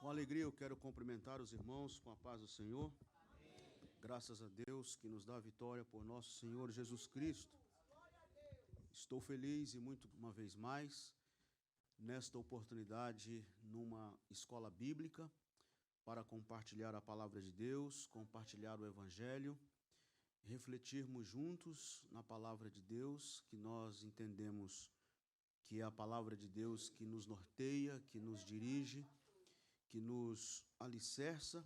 Com alegria eu quero cumprimentar os irmãos com a paz do Senhor. Graças a Deus que nos dá a vitória por nosso Senhor Jesus Cristo. Estou feliz e muito uma vez mais nesta oportunidade numa escola bíblica para compartilhar a palavra de Deus, compartilhar o Evangelho, refletirmos juntos na palavra de Deus, que nós entendemos que é a palavra de Deus que nos norteia, que nos dirige, que nos alicerça,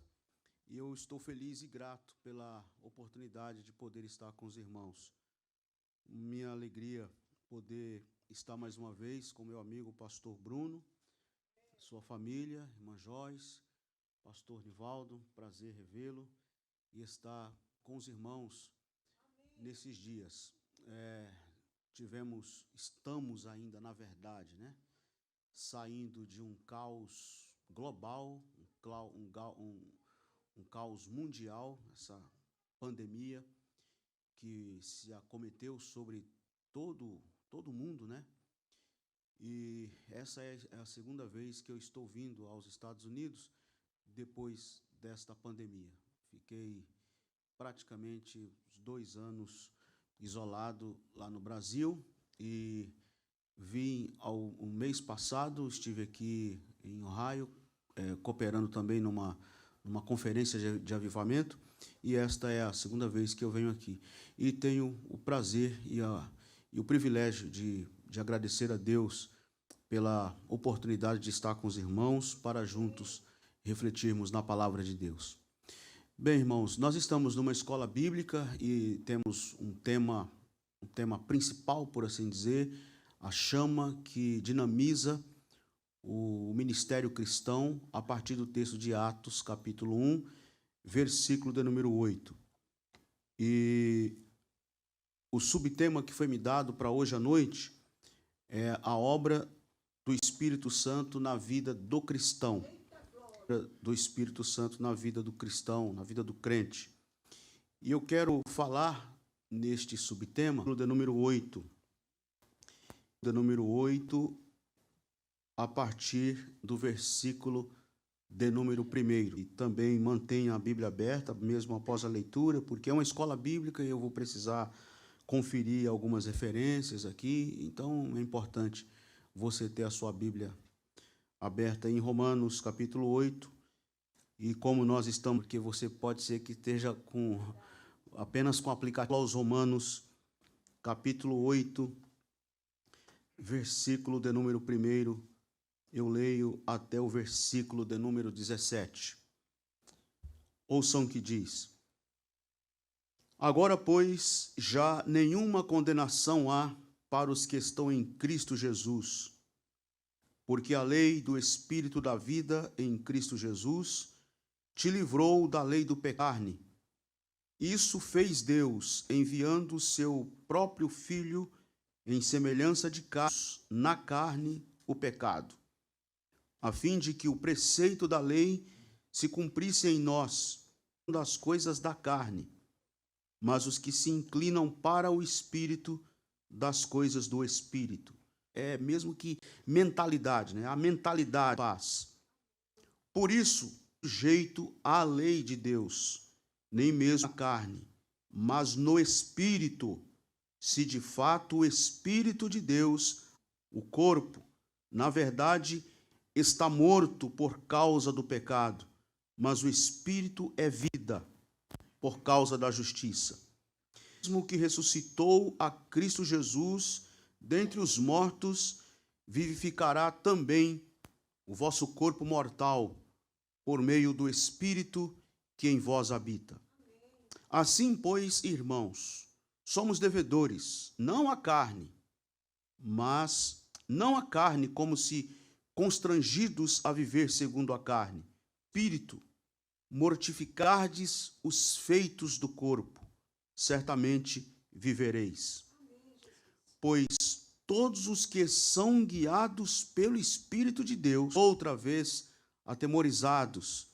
e eu estou feliz e grato pela oportunidade de poder estar com os irmãos. Minha alegria poder estar mais uma vez com meu amigo pastor Bruno, sua família, irmã Joyce, pastor Nivaldo, prazer revê-lo e estar com os irmãos nesses dias. Estamos ainda, na verdade, saindo de um caos global, um caos mundial, essa pandemia que se acometeu sobre todo o mundo, E essa é a segunda vez que eu estou vindo aos Estados Unidos depois desta pandemia. Fiquei praticamente 2 anos isolado lá no Brasil e vim o mês passado, estive aqui em Ohio, cooperando também numa conferência de avivamento, e esta é a segunda vez que eu venho aqui. E tenho o prazer e o privilégio de agradecer a Deus pela oportunidade de estar com os irmãos para juntos refletirmos na palavra de Deus. Bem, irmãos, nós estamos numa escola bíblica e temos um tema principal, por assim dizer, a chama que dinamiza o ministério cristão a partir do texto de Atos, capítulo 1, versículo de número 8. E o subtema que foi me dado para hoje à noite é a obra do Espírito Santo na vida do cristão. Do Espírito Santo na vida do cristão, na vida do crente. E eu quero falar neste subtema, de número 8. De número 8, a partir do versículo de número 1. E também mantenha a Bíblia aberta, mesmo após a leitura, porque é uma escola bíblica e eu vou precisar conferir algumas referências aqui, então é importante você ter a sua Bíblia aberta em Romanos, capítulo 8, e como nós estamos, porque você pode ser que esteja apenas com o aplicativo aos Romanos, capítulo 8, versículo de número 1, eu leio até o versículo de número 17. Ouçam o que diz: Agora, pois, já nenhuma condenação há para os que estão em Cristo Jesus, porque a lei do Espírito da vida em Cristo Jesus te livrou da lei do pecado. Isso fez Deus, enviando o seu próprio Filho em semelhança de na carne o pecado, a fim de que o preceito da lei se cumprisse em nós, das coisas da carne, mas os que se inclinam para o Espírito, das coisas do Espírito. É mesmo que mentalidade, a mentalidade paz. Por isso, sujeito à lei de Deus, nem mesmo na carne, mas no Espírito, se de fato o Espírito de Deus, o corpo, na verdade, está morto por causa do pecado, mas o Espírito é vida por causa da justiça. Mesmo que ressuscitou a Cristo Jesus dentre os mortos, vivificará também o vosso corpo mortal por meio do Espírito que em vós habita. Assim, pois, irmãos, somos devedores, não à carne, mas não à carne como se constrangidos a viver segundo a carne. Espírito, mortificardes os feitos do corpo, certamente vivereis. Pois todos os que são guiados pelo Espírito de Deus, outra vez atemorizados,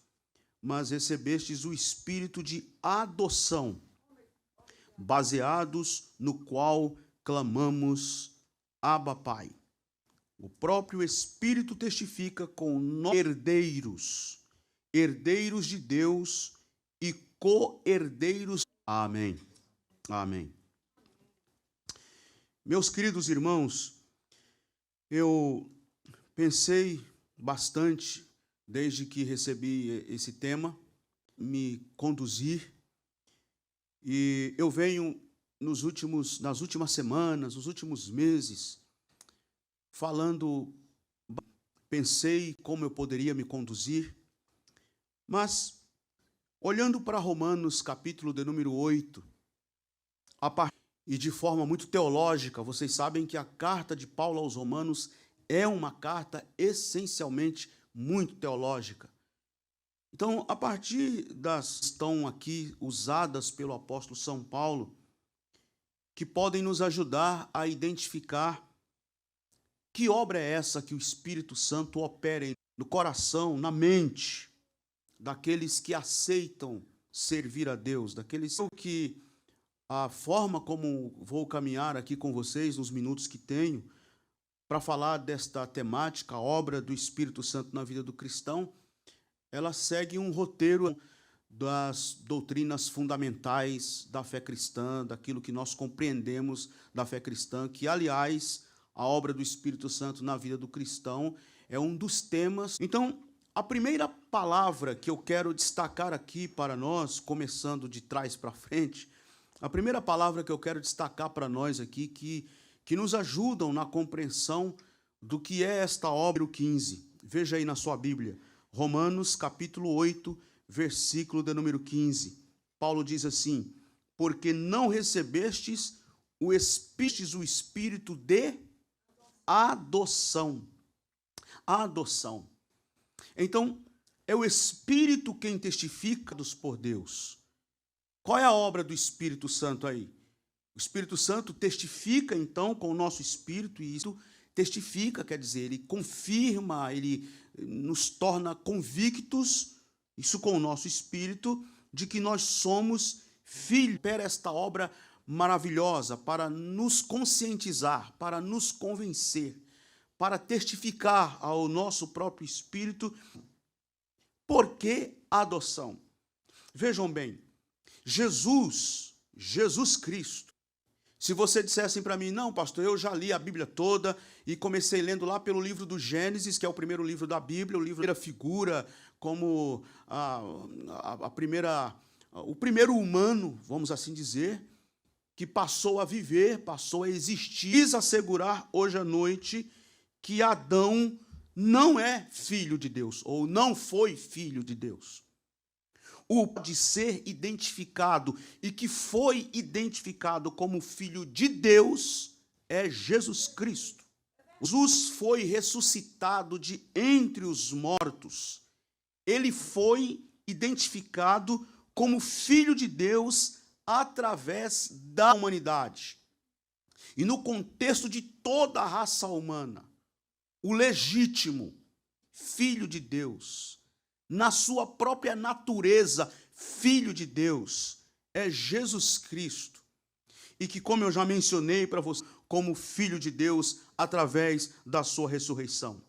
mas recebestes o Espírito de adoção, baseados no qual clamamos, Abba, Pai. O próprio Espírito testifica com nós, herdeiros, herdeiros de Deus e co-herdeiros. Amém. Amém. Meus queridos irmãos, eu pensei bastante desde que recebi esse tema, me conduzir, e eu venho nas últimas semanas, nos últimos meses, pensei como eu poderia me conduzir, mas olhando para Romanos, capítulo de número 8, e de forma muito teológica, vocês sabem que a carta de Paulo aos Romanos é uma carta essencialmente muito teológica. Então, a partir das que estão aqui usadas pelo apóstolo São Paulo, que podem nos ajudar a identificar que obra é essa que o Espírito Santo opera no coração, na mente daqueles que aceitam servir a Deus, daqueles que a forma como vou caminhar aqui com vocês nos minutos que tenho para falar desta temática, a obra do Espírito Santo na vida do cristão, ela segue um roteiro das doutrinas fundamentais da fé cristã, daquilo que nós compreendemos da fé cristã, que, aliás, a obra do Espírito Santo na vida do cristão é um dos temas. Então, a primeira palavra que eu quero destacar aqui para nós, começando de trás para frente, a primeira palavra que eu quero destacar para nós aqui, que nos ajudam na compreensão do que é esta obra, o 15. Veja aí na sua Bíblia, Romanos capítulo 8, versículo de número 15. Paulo diz assim: porque não recebestes o Espírito de adoção. A adoção. Então, é o Espírito quem testifica por Deus. Qual é a obra do Espírito Santo aí? O Espírito Santo testifica, então, com o nosso espírito, e isso testifica, quer dizer, ele confirma, ele nos torna convictos, isso com o nosso espírito, de que nós somos filhos. Para esta obra maravilhosa, para nos conscientizar, para nos convencer, para testificar ao nosso próprio espírito. Por que a adoção? Vejam bem, Jesus Cristo. Se você dissesse para mim, não, pastor, eu já li a Bíblia toda e comecei lendo lá pelo livro do Gênesis, que é o primeiro livro da Bíblia, o livro da figura como o primeiro humano, vamos assim dizer, que passou a viver, passou a existir. Quis assegurar hoje à noite que Adão não é filho de Deus, ou não foi filho de Deus. O de ser identificado e que foi identificado como filho de Deus é Jesus Cristo. Jesus foi ressuscitado de entre os mortos. Ele foi identificado como filho de Deus através da humanidade. E no contexto de toda a raça humana, o legítimo filho de Deus, na sua própria natureza, filho de Deus, é Jesus Cristo. E que, como eu já mencionei para você, como filho de Deus, através da sua ressurreição.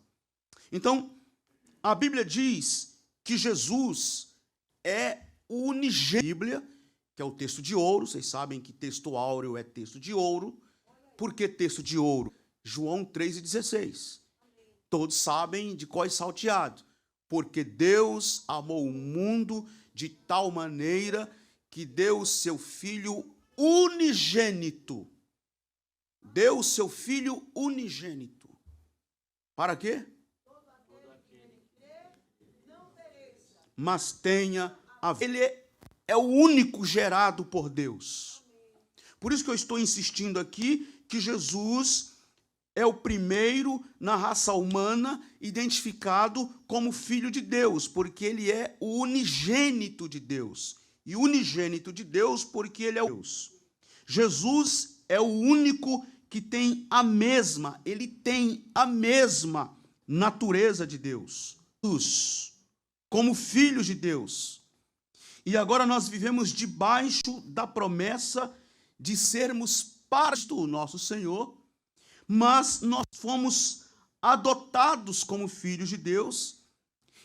Então, a Bíblia diz que Jesus é o unigênito. Bíblia, que é o texto de ouro, vocês sabem que texto áureo é texto de ouro. Por que texto de ouro? João 3,16. Todos sabem de cor salteado. Porque Deus amou o mundo de tal maneira que deu o seu Filho unigênito. Deu o seu Filho unigênito. Para quê? Mas tenha a vida. Ele é o único gerado por Deus. Por isso que eu estou insistindo aqui que Jesus é o primeiro na raça humana identificado como filho de Deus, porque ele é o unigênito de Deus. E unigênito de Deus porque ele é Deus. Jesus é o único que tem ele tem a mesma natureza de Deus. Jesus, como filho de Deus. E agora nós vivemos debaixo da promessa de sermos parte do nosso Senhor, mas nós fomos adotados como filhos de Deus,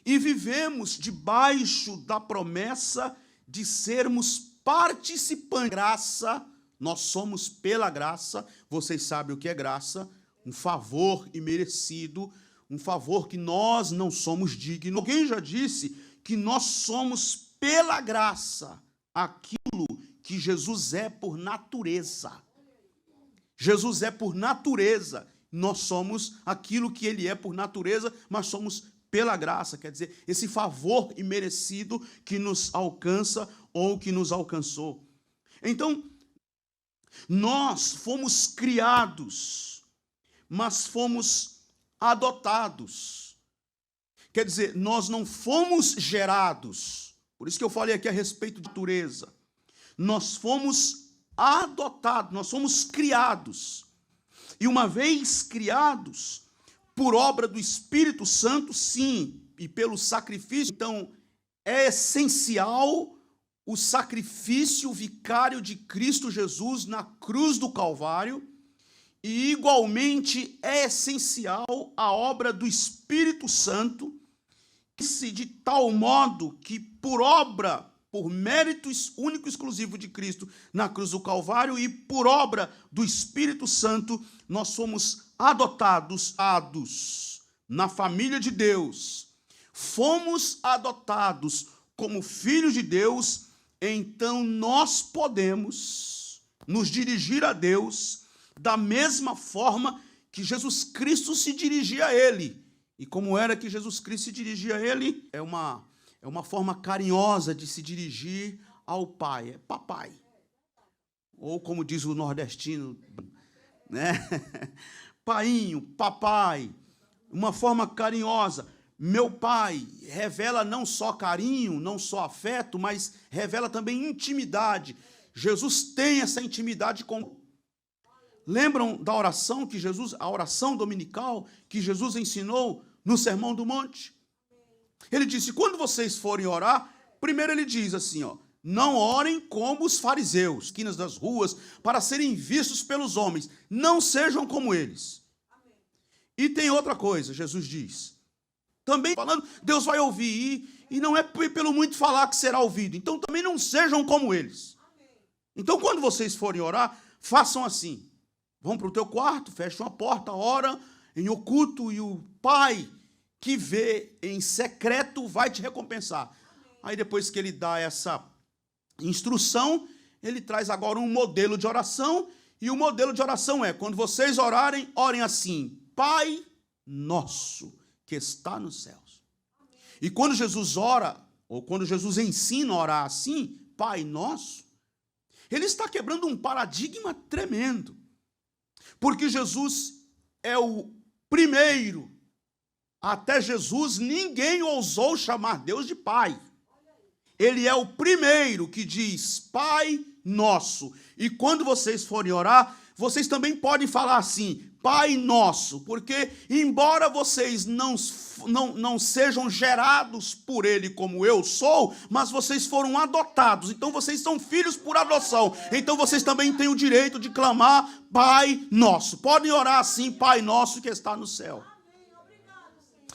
e vivemos debaixo da promessa de sermos participantes da graça. Nós somos pela graça. Vocês sabem o que é graça? Um favor imerecido, um favor que nós não somos dignos. Alguém já disse que nós somos pela graça aquilo que Jesus é por natureza. Jesus é por natureza. Nós somos aquilo que ele é por natureza, mas somos pela graça. Quer dizer, esse favor imerecido que nos alcança ou que nos alcançou. Então, nós fomos criados, mas fomos adotados. Quer dizer, nós não fomos gerados. Por isso que eu falei aqui a respeito de natureza. Nós fomos adotados, nós fomos criados. E uma vez criados, por obra do Espírito Santo, sim, e pelo sacrifício, então é essencial o sacrifício vicário de Cristo Jesus na cruz do Calvário, e igualmente é essencial a obra do Espírito Santo, de tal modo que por obra, por mérito único e exclusivo de Cristo na cruz do Calvário e por obra do Espírito Santo, nós somos adotados na família de Deus. Fomos adotados como filhos de Deus, então nós podemos nos dirigir a Deus da mesma forma que Jesus Cristo se dirigia a ele. E como era que Jesus Cristo se dirigia a ele? É uma forma carinhosa de se dirigir ao Pai. É papai. Ou como diz o nordestino, né? Painho, papai. Uma forma carinhosa. Meu pai revela não só carinho, não só afeto, mas revela também intimidade. Jesus tem essa intimidade com... Lembram da oração que Jesus, a oração dominical que Jesus ensinou no Sermão do Monte? Ele disse, quando vocês forem orar, primeiro ele diz assim, ó, não orem como os fariseus, esquinas das ruas, para serem vistos pelos homens. Não sejam como eles. Amém. E tem outra coisa, Jesus diz. Também falando, Deus vai ouvir, e não é pelo muito falar que será ouvido. Então também não sejam como eles. Amém. Então quando vocês forem orar, façam assim. Vão para o teu quarto, fecham a porta, ora em oculto, e o Pai que vê em secreto vai te recompensar. Amém. Aí depois que ele dá essa instrução, ele traz agora um modelo de oração, e o modelo de oração é, quando vocês orarem, orem assim, Pai nosso que está nos céus. Amém. E quando Jesus ora, ou quando Jesus ensina a orar assim, Pai nosso, ele está quebrando um paradigma tremendo, porque Jesus é o primeiro. Até Jesus, ninguém ousou chamar Deus de Pai. Ele é o primeiro que diz, Pai nosso. E quando vocês forem orar, vocês também podem falar assim, Pai nosso, porque embora vocês não sejam gerados por ele como eu sou, mas vocês foram adotados, então vocês são filhos por adoção, então vocês também têm o direito de clamar Pai nosso. Podem orar assim, Pai nosso que está no céu.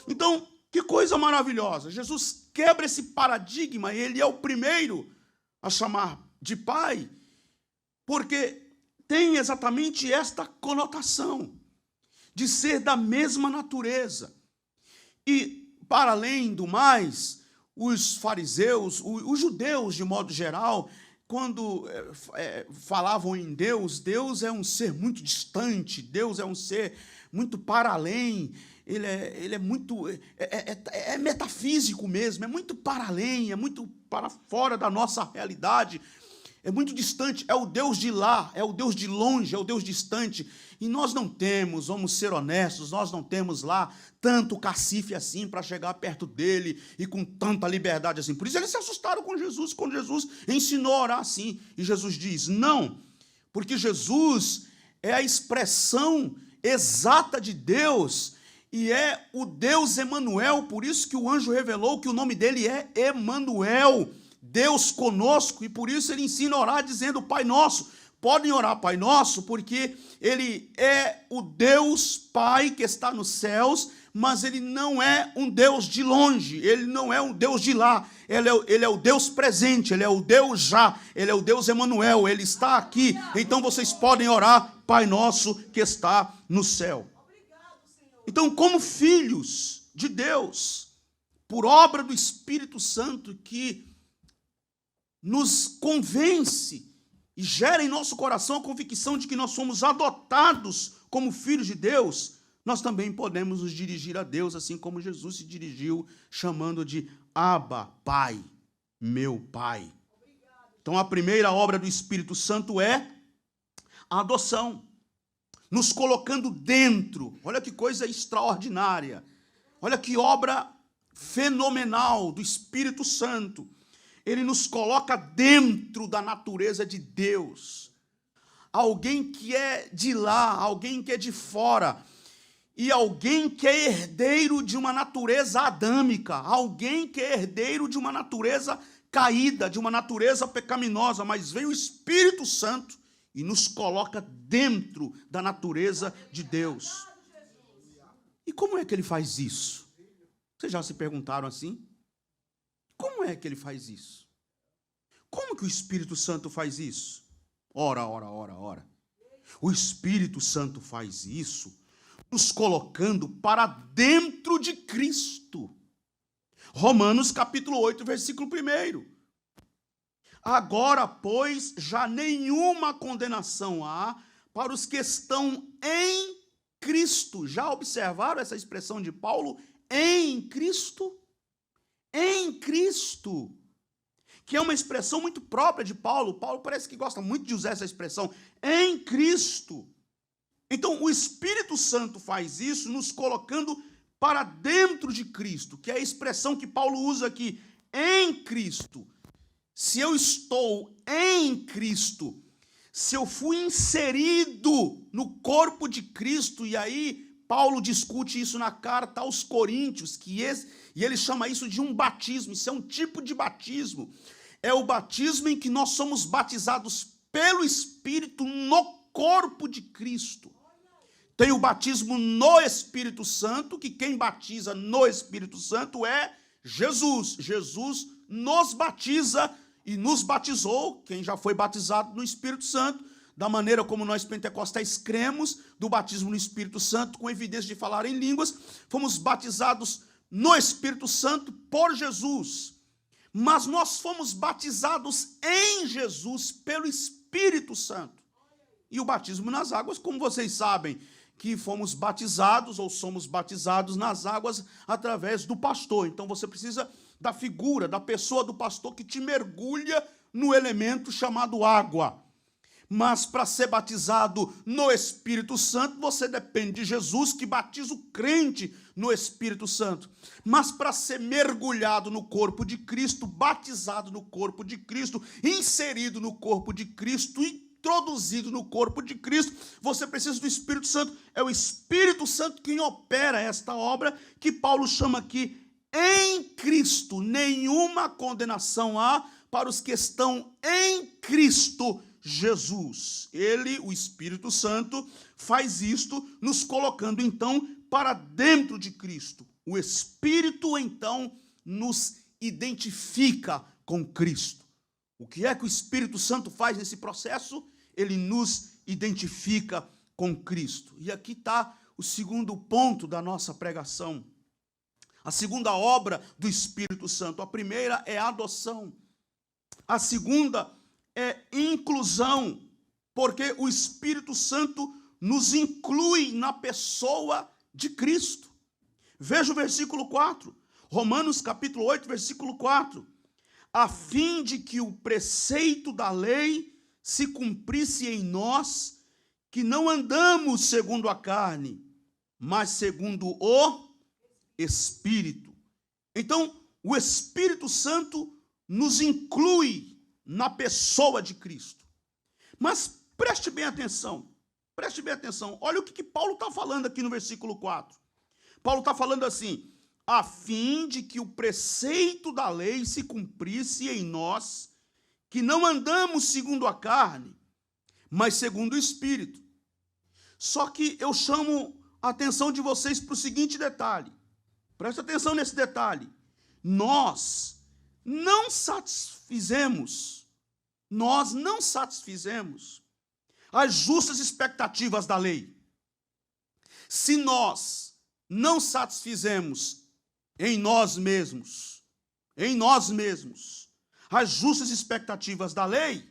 Então, que coisa maravilhosa. Jesus quebra esse paradigma, ele é o primeiro a chamar de Pai, porque tem exatamente esta conotação de ser da mesma natureza. E, para além do mais, os fariseus, os judeus, de modo geral, quando falavam em Deus, Deus é um ser muito distante, Deus é um ser muito para além, ele é muito, metafísico mesmo, é muito para além, é muito para fora da nossa realidade, é muito distante, é o Deus de lá, é o Deus de longe, é o Deus distante. E nós não temos, vamos ser honestos, nós não temos lá tanto cacife assim para chegar perto dele e com tanta liberdade assim. Por isso eles se assustaram com Jesus, quando Jesus ensinou a orar assim. E Jesus diz, não, porque Jesus é a expressão exata de Deus e é o Deus Emanuel, por isso que o anjo revelou que o nome dele é Emanuel, Deus conosco, e por isso ele ensina a orar dizendo, Pai nosso, podem orar Pai Nosso, porque ele é o Deus Pai que está nos céus, mas ele não é um Deus de longe, ele não é um Deus de lá, ele é o Deus presente, ele é o Deus já, ele é o Deus Emanuel, ele está aqui. Então vocês podem orar Pai Nosso que está no céu. Então, como filhos de Deus, por obra do Espírito Santo que nos convence e gera em nosso coração a convicção de que nós somos adotados como filhos de Deus, nós também podemos nos dirigir a Deus, assim como Jesus se dirigiu, chamando de Abba, Pai, meu Pai. Então, a primeira obra do Espírito Santo é a adoção, nos colocando dentro. Olha que coisa extraordinária, olha que obra fenomenal do Espírito Santo. Ele nos coloca dentro da natureza de Deus. Alguém que é de lá, alguém que é de fora, e alguém que é herdeiro de uma natureza adâmica, alguém que é herdeiro de uma natureza caída, de uma natureza pecaminosa, mas vem o Espírito Santo e nos coloca dentro da natureza de Deus. E como é que ele faz isso? Vocês já se perguntaram assim? Como é que ele faz isso? Como que o Espírito Santo faz isso? Ora. O Espírito Santo faz isso nos colocando para dentro de Cristo. Romanos capítulo 8, versículo 1. Agora, pois, já nenhuma condenação há para os que estão em Cristo. Já observaram essa expressão de Paulo? Em Cristo? Em Cristo, que é uma expressão muito própria de Paulo. Paulo parece que gosta muito de usar essa expressão, em Cristo. Então, o Espírito Santo faz isso nos colocando para dentro de Cristo, que é a expressão que Paulo usa aqui, em Cristo. Se eu estou em Cristo, se eu fui inserido no corpo de Cristo, e aí Paulo discute isso na carta aos Coríntios, e ele chama isso de um batismo. Isso é um tipo de batismo. É o batismo em que nós somos batizados pelo Espírito no corpo de Cristo. Tem o batismo no Espírito Santo, que quem batiza no Espírito Santo é Jesus. Jesus nos batiza e nos batizou, quem já foi batizado no Espírito Santo, da maneira como nós pentecostais cremos, do batismo no Espírito Santo, com evidência de falar em línguas, fomos batizados no Espírito Santo por Jesus. Mas nós fomos batizados em Jesus pelo Espírito Santo. E o batismo nas águas, como vocês sabem, que fomos batizados ou somos batizados nas águas através do pastor. Então você precisa da figura, da pessoa do pastor que te mergulha no elemento chamado água. Mas para ser batizado no Espírito Santo, você depende de Jesus, que batiza o crente no Espírito Santo. Mas para ser mergulhado no corpo de Cristo, batizado no corpo de Cristo, inserido no corpo de Cristo, introduzido no corpo de Cristo, você precisa do Espírito Santo. É o Espírito Santo quem opera esta obra, que Paulo chama aqui, em Cristo, nenhuma condenação há para os que estão em Cristo Jesus. Ele, o Espírito Santo, faz isto, nos colocando então para dentro de Cristo. O Espírito então nos identifica com Cristo. O que é que o Espírito Santo faz nesse processo? Ele nos identifica com Cristo. E aqui está o segundo ponto da nossa pregação. A segunda obra do Espírito Santo. A primeira é a adoção. A segunda é inclusão, porque o Espírito Santo nos inclui na pessoa de Cristo. Veja o versículo 4, Romanos capítulo 8, versículo 4. A fim de que o preceito da lei se cumprisse em nós, que não andamos segundo a carne, mas segundo o Espírito. Então, o Espírito Santo nos inclui na pessoa de Cristo. Mas preste bem atenção, olha o que Paulo está falando aqui no versículo 4. Paulo está falando assim, a fim de que o preceito da lei se cumprisse em nós, que não andamos segundo a carne, mas segundo o Espírito. Só que eu chamo a atenção de vocês para o seguinte detalhe. Presta atenção nesse detalhe. Nós não satisfizemos as justas expectativas da lei. Se nós não satisfizemos em nós mesmos, as justas expectativas da lei,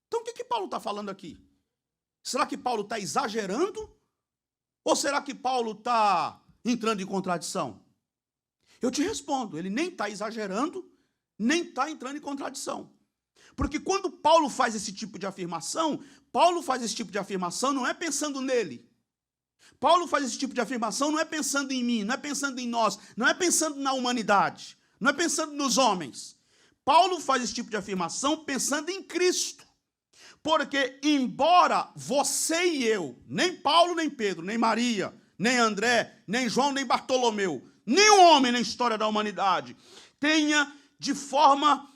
então o que Paulo está falando aqui? Será que Paulo está exagerando? Ou será que Paulo está entrando em contradição? Eu te respondo, ele nem está exagerando, nem está entrando em contradição. Porque quando Paulo faz esse tipo de afirmação, não é pensando nele. Paulo faz esse tipo de afirmação não é pensando em mim, não é pensando em nós, não é pensando na humanidade, não é pensando nos homens. Paulo faz esse tipo de afirmação pensando em Cristo. Porque, embora você e eu, nem Paulo, nem Pedro, nem Maria, nem André, nem João, nem Bartolomeu, nenhum homem na história da humanidade tenha de forma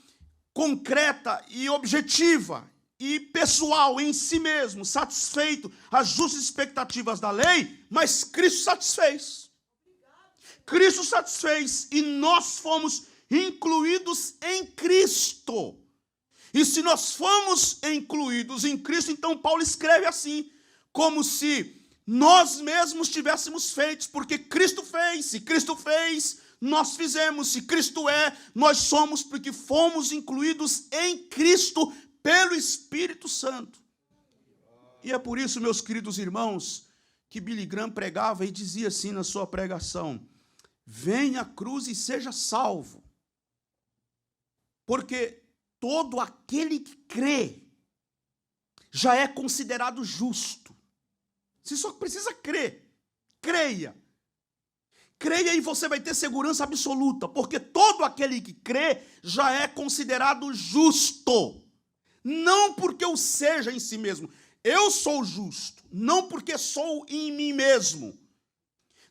concreta e objetiva e pessoal em si mesmo satisfeito as justas expectativas da lei, mas Cristo satisfez. Cristo satisfez e nós fomos incluídos em Cristo. E se nós fomos incluídos em Cristo, então Paulo escreve assim, como se nós mesmos tivéssemos feito, porque Cristo fez, se Cristo fez, nós fizemos, se Cristo é, nós somos, porque fomos incluídos em Cristo pelo Espírito Santo. E é por isso, meus queridos irmãos, que Billy Graham pregava e dizia assim na sua pregação: venha à cruz e seja salvo. Porque todo aquele que crê já é considerado justo. Você só precisa crer. Creia. Creia e você vai ter segurança absoluta, porque todo aquele que crê já é considerado justo. Não porque eu seja em si mesmo. Eu sou justo, não porque sou em mim mesmo.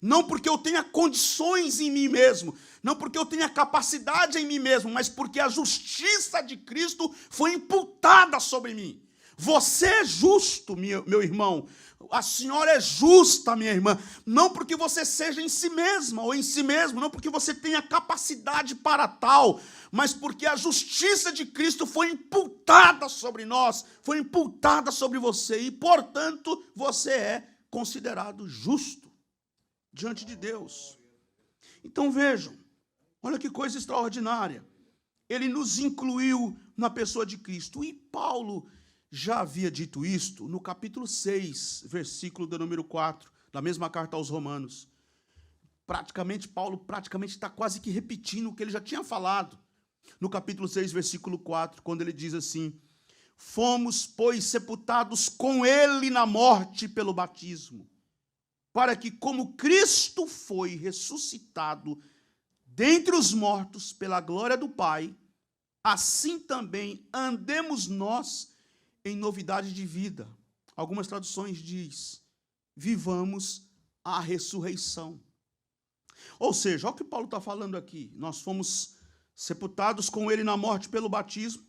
Não porque eu tenha condições em mim mesmo, não porque eu tenha capacidade em mim mesmo, mas porque a justiça de Cristo foi imputada sobre mim. Você é justo, meu irmão. A senhora é justa, minha irmã. Não porque você seja em si mesma ou em si mesmo, não porque você tenha capacidade para tal, mas porque a justiça de Cristo foi imputada sobre nós, foi imputada sobre você e, portanto, você é considerado justo diante de Deus. Então vejam, olha que coisa extraordinária. Ele nos incluiu na pessoa de Cristo. E Paulo já havia dito isto no capítulo 6, versículo do número 4, da mesma carta aos Romanos. Paulo está quase que repetindo o que ele já tinha falado. No capítulo 6, versículo 4, quando ele diz assim: fomos, pois, sepultados com ele na morte pelo batismo, para que, como Cristo foi ressuscitado dentre os mortos pela glória do Pai, assim também andemos nós em novidade de vida. Algumas traduções diz: vivamos a ressurreição. Ou seja, olha o que Paulo está falando aqui. Nós fomos sepultados com ele na morte pelo batismo,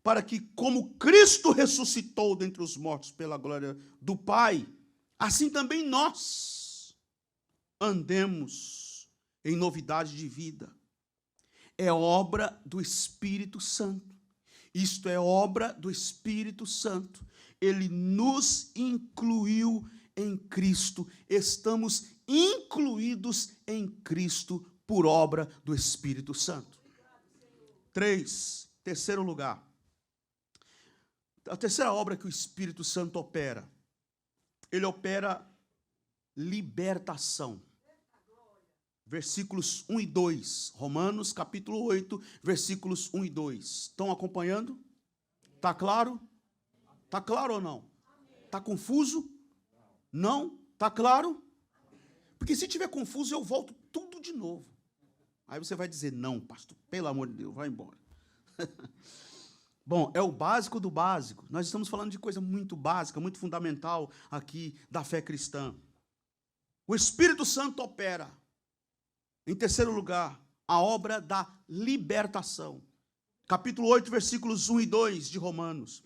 para que, como Cristo ressuscitou dentre os mortos pela glória do Pai, assim também nós andemos em novidade de vida. É obra do Espírito Santo. Isto é obra do Espírito Santo. Ele nos incluiu em Cristo. Estamos incluídos em Cristo por obra do Espírito Santo. Terceiro lugar. A terceira obra que o Espírito Santo opera. Ele opera libertação. Versículos 1 e 2. Romanos, capítulo 8, versículos 1 e 2. Estão acompanhando? Está claro? Está claro ou não? Está confuso? Não? Está claro? Porque se estiver confuso, eu volto tudo de novo. Aí você vai dizer: não, pastor, pelo amor de Deus, vai embora. Bom, é o básico do básico. Nós estamos falando de coisa muito básica, muito fundamental aqui da fé cristã. O Espírito Santo opera. Em terceiro lugar, a obra da libertação. Capítulo 8, versículos 1 e 2 de Romanos.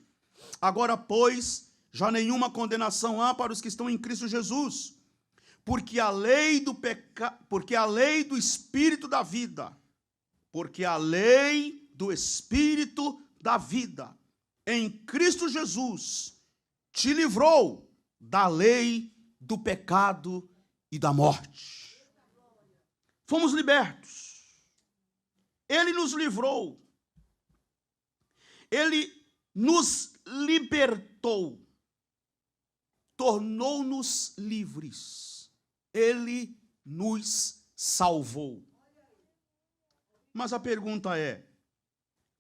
Agora, pois, já nenhuma condenação há para os que estão em Cristo Jesus, porque a lei do Espírito da vida, em Cristo Jesus, te livrou da lei do pecado e da morte. Fomos libertos. Ele nos livrou. Ele nos libertou. Tornou-nos livres. Ele nos salvou. Mas a pergunta é: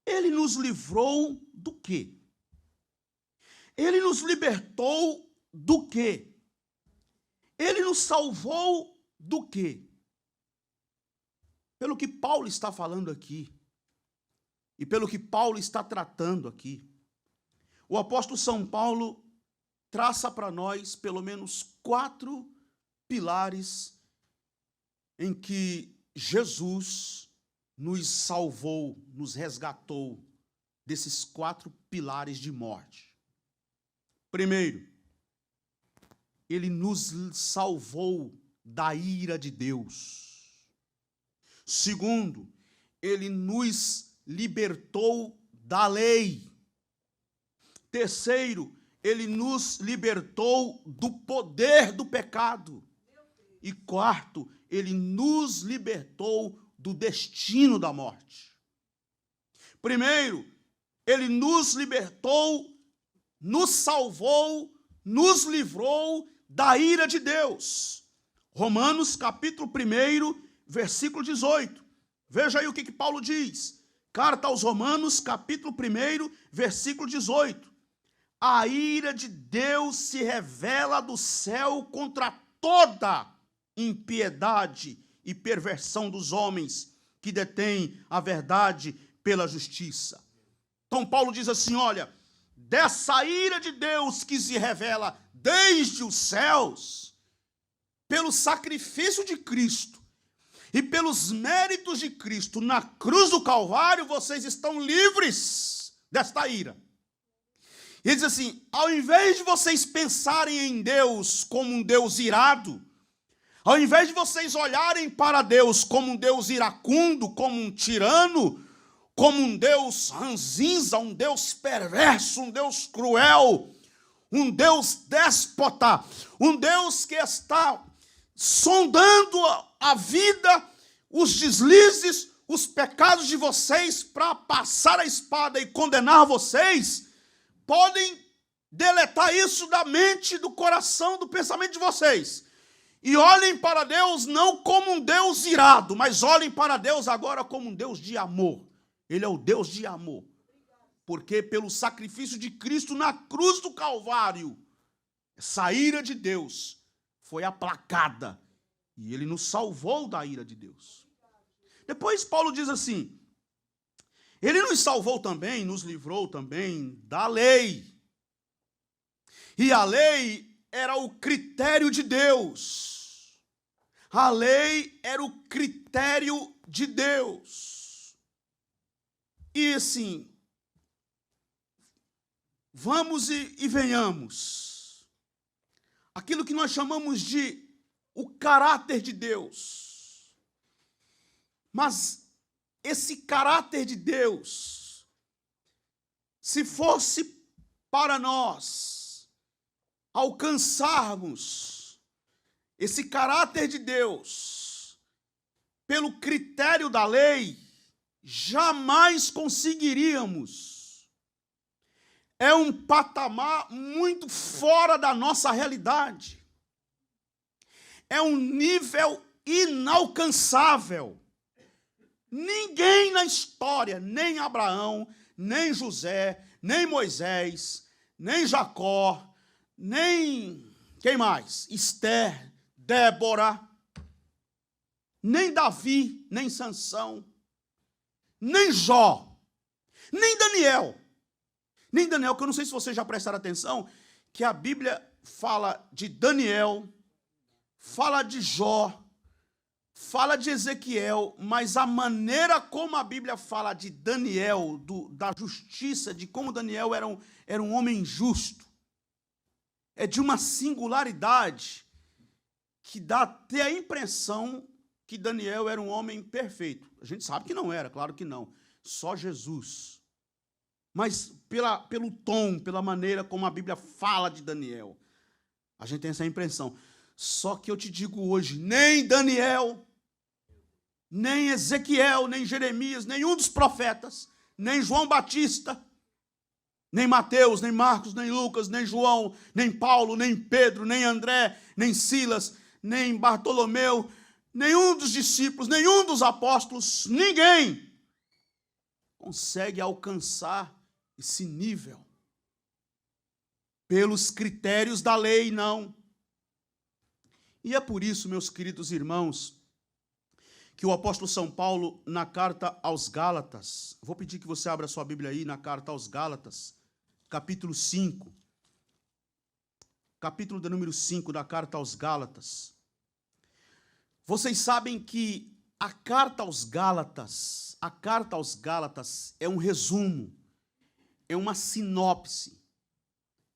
ele nos livrou do quê? Ele nos libertou do quê? Ele nos salvou do quê? Pelo que Paulo está falando aqui, e pelo que Paulo está tratando aqui, o apóstolo São Paulo traça para nós pelo menos 4 pilares em que Jesus nos salvou, nos resgatou desses 4 pilares de morte. Primeiro, ele nos salvou da ira de Deus. Segundo, ele nos libertou da lei. Terceiro, ele nos libertou do poder do pecado. E quarto, ele nos libertou do destino da morte. Primeiro, ele nos libertou, nos salvou, nos livrou da ira de Deus. Romanos capítulo 1, versículo 18. Veja aí o que Paulo diz. Carta aos Romanos, capítulo 1, versículo 18. A ira de Deus se revela do céu contra toda impiedade e perversão dos homens que detêm a verdade pela justiça. Então Paulo diz assim, olha, dessa ira de Deus que se revela desde os céus, pelo sacrifício de Cristo e pelos méritos de Cristo na cruz do Calvário, vocês estão livres desta ira. Ele diz assim, ao invés de vocês pensarem em Deus como um Deus irado, ao invés de vocês olharem para Deus como um Deus iracundo, como um tirano, como um Deus ranzinza, um Deus perverso, um Deus cruel, um Deus déspota, um Deus que está sondando a vida, os deslizes, os pecados de vocês para passar a espada e condenar vocês, podem deletar isso da mente, do coração, do pensamento de vocês. E olhem para Deus não como um Deus irado, mas olhem para Deus agora como um Deus de amor. Ele é o Deus de amor. Porque pelo sacrifício de Cristo na cruz do Calvário, essa ira de Deus foi aplacada. E ele nos salvou da ira de Deus. Depois Paulo diz assim, ele nos salvou também, nos livrou também da lei. E a lei era o critério de Deus. A lei era o critério de Deus. E assim, vamos e venhamos. Aquilo que nós chamamos de o caráter de Deus. Mas esse caráter de Deus, se fosse para nós alcançarmos esse caráter de Deus pelo critério da lei, jamais conseguiríamos. É um patamar muito fora da nossa realidade. É um nível inalcançável. Ninguém na história, nem Abraão, nem José, nem Moisés, nem Jacó, nem, quem mais? Esther, Débora, nem Davi, nem Sansão, nem Jó, nem Daniel. Nem Daniel, que eu não sei se vocês já prestaram atenção, que a Bíblia fala de Daniel, fala de Jó, fala de Ezequiel, mas a maneira como a Bíblia fala de Daniel, da justiça, de como Daniel era um homem justo, é de uma singularidade que dá até a impressão que Daniel era um homem perfeito. A gente sabe que não era, claro que não. Só Jesus. Mas pelo tom, pela maneira como a Bíblia fala de Daniel, a gente tem essa impressão. Só que eu te digo hoje, nem Daniel, nem Ezequiel, nem Jeremias, nenhum dos profetas, nem João Batista, nem Mateus, nem Marcos, nem Lucas, nem João, nem Paulo, nem Pedro, nem André, nem Silas, nem Bartolomeu, nenhum dos discípulos, nenhum dos apóstolos, ninguém consegue alcançar esse nível. Pelos critérios da lei, não. E é por isso, meus queridos irmãos, que o apóstolo São Paulo, na carta aos Gálatas, vou pedir que você abra sua Bíblia aí, na carta aos Gálatas, capítulo 5, capítulo de número 5 da carta aos Gálatas. Vocês sabem que a carta aos Gálatas é um resumo, é uma sinopse,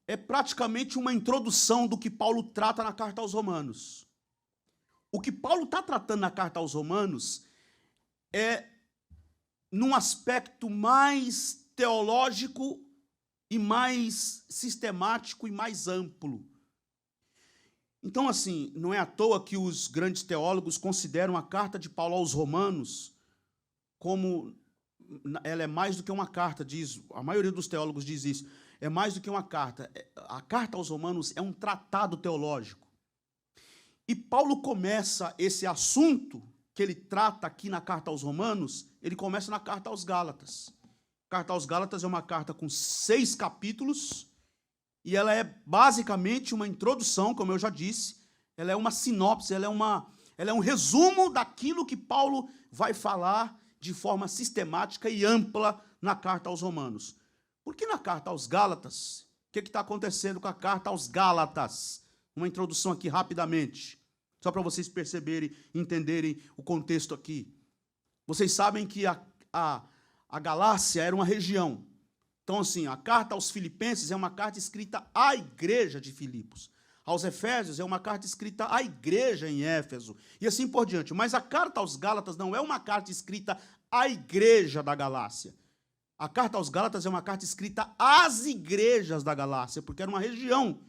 é praticamente uma introdução do que Paulo trata na carta aos Romanos. O que Paulo está tratando na carta aos Romanos é num aspecto mais teológico e mais sistemático e mais amplo. Então, assim, não é à toa que os grandes teólogos consideram a carta de Paulo aos Romanos como ela é mais do que uma carta, diz, a maioria dos teólogos diz isso, é mais do que uma carta. A carta aos Romanos é um tratado teológico. E Paulo começa esse assunto que ele trata aqui na carta aos Romanos, ele começa na carta aos Gálatas. A carta aos Gálatas é uma carta com 6 capítulos, e ela é basicamente uma introdução, como eu já disse, ela é uma sinopse, ela é um resumo daquilo que Paulo vai falar de forma sistemática e ampla na carta aos Romanos. Porque na carta aos Gálatas, o que está acontecendo com a carta aos Gálatas? Uma introdução aqui rapidamente, só para vocês perceberem, entenderem o contexto aqui. Vocês sabem que a Galácia era uma região. Então, assim, a carta aos Filipenses é uma carta escrita à igreja de Filipos. Aos Efésios é uma carta escrita à igreja em Éfeso. E assim por diante. Mas a carta aos Gálatas não é uma carta escrita à igreja da Galácia. A carta aos Gálatas é uma carta escrita às igrejas da Galácia, porque era uma região.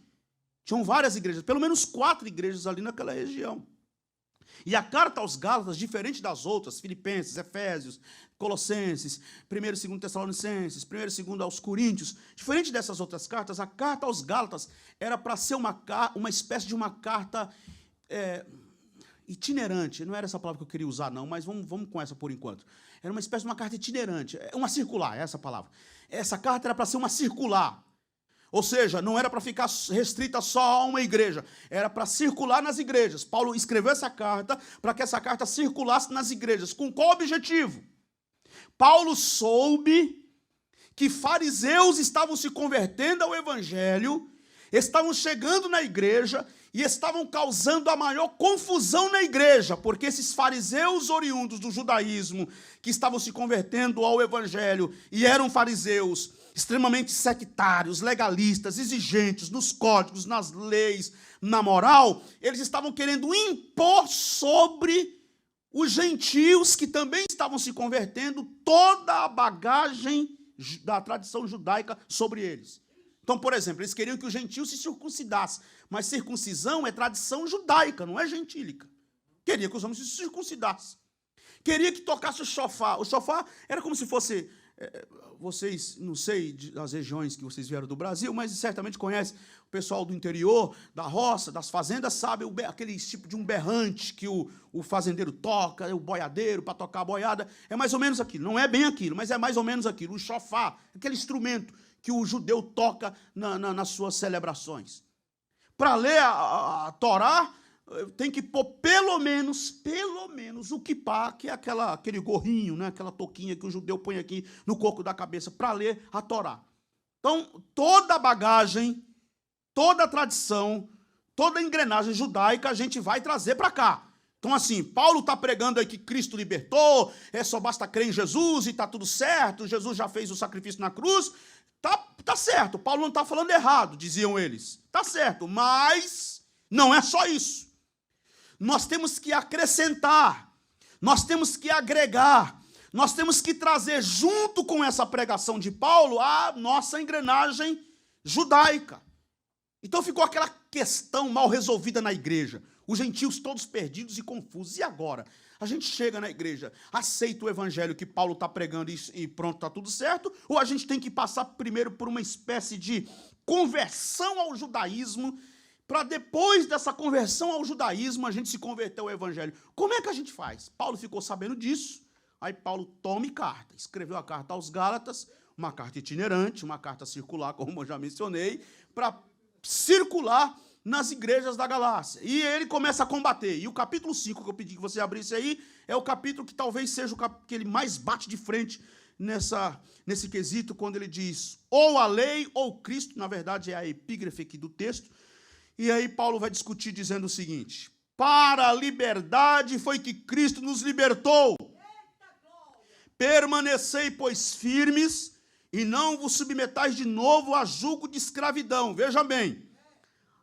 Tinham várias igrejas, pelo menos 4 igrejas ali naquela região. E a carta aos Gálatas, diferente das outras, Filipenses, Efésios, Colossenses, 1º e 2º Tessalonicenses, 1º e 2º aos Coríntios, diferente dessas outras cartas, a carta aos Gálatas era para ser uma espécie de uma carta itinerante. Não era essa palavra que eu queria usar, não, mas vamos com essa por enquanto. Era uma espécie de uma carta itinerante, uma circular, essa a palavra. Essa carta era para ser uma circular. Ou seja, não era para ficar restrita só a uma igreja, era para circular nas igrejas. Paulo escreveu essa carta para que essa carta circulasse nas igrejas. Com qual objetivo? Paulo soube que fariseus estavam se convertendo ao evangelho, estavam chegando na igreja e estavam causando a maior confusão na igreja, porque esses fariseus oriundos do judaísmo, que estavam se convertendo ao evangelho e eram fariseus extremamente sectários, legalistas, exigentes nos códigos, nas leis, na moral, eles estavam querendo impor sobre os gentios que também estavam se convertendo toda a bagagem da tradição judaica sobre eles. Então, por exemplo, eles queriam que os gentios se circuncidassem, mas circuncisão é tradição judaica, não é gentílica. Queria que os homens se circuncidassem. Queria que tocasse o shofar. O shofar era como se fosse... vocês, não sei das regiões que vocês vieram do Brasil, mas certamente conhecem o pessoal do interior, da roça, das fazendas, sabe aquele tipo de um berrante que o fazendeiro toca, o boiadeiro para tocar a boiada, é mais ou menos aquilo, não é bem aquilo, mas é mais ou menos aquilo, o shofar, aquele instrumento que o judeu toca nas suas celebrações. Para ler a Torá, tem que pôr pelo menos o quipá, que é aquele gorrinho, né, aquela touquinha que o judeu põe aqui no coco da cabeça para ler a Torá. Então, toda a bagagem, toda a tradição, toda a engrenagem judaica a gente vai trazer para cá. Então, assim, Paulo está pregando aí que Cristo libertou, só basta crer em Jesus e está tudo certo, Jesus já fez o sacrifício na cruz. Tá certo, Paulo não está falando errado, diziam eles. Tá certo, mas não é só isso. Nós temos que acrescentar, nós temos que agregar, nós temos que trazer junto com essa pregação de Paulo a nossa engrenagem judaica. Então ficou aquela questão mal resolvida na igreja. Os gentios todos perdidos e confusos. E agora? A gente chega na igreja, aceita o evangelho que Paulo está pregando e pronto, está tudo certo? Ou a gente tem que passar primeiro por uma espécie de conversão ao judaísmo, para depois dessa conversão ao judaísmo a gente se converter ao evangelho? Como é que a gente faz? Paulo ficou sabendo disso. Aí Paulo toma carta, escreveu a carta aos Gálatas, uma carta itinerante, uma carta circular, como eu já mencionei, para circular nas igrejas da Galácia. E ele começa a combater. E o capítulo 5, que eu pedi que você abrisse aí, é o capítulo que talvez seja o que ele mais bate de frente nesse quesito, quando ele diz, ou a lei ou Cristo, na verdade é a epígrafe aqui do texto. E aí Paulo vai discutir dizendo o seguinte: para a liberdade foi que Cristo nos libertou. Permanecei, pois, firmes, e não vos submetais de novo a jugo de escravidão. Veja bem,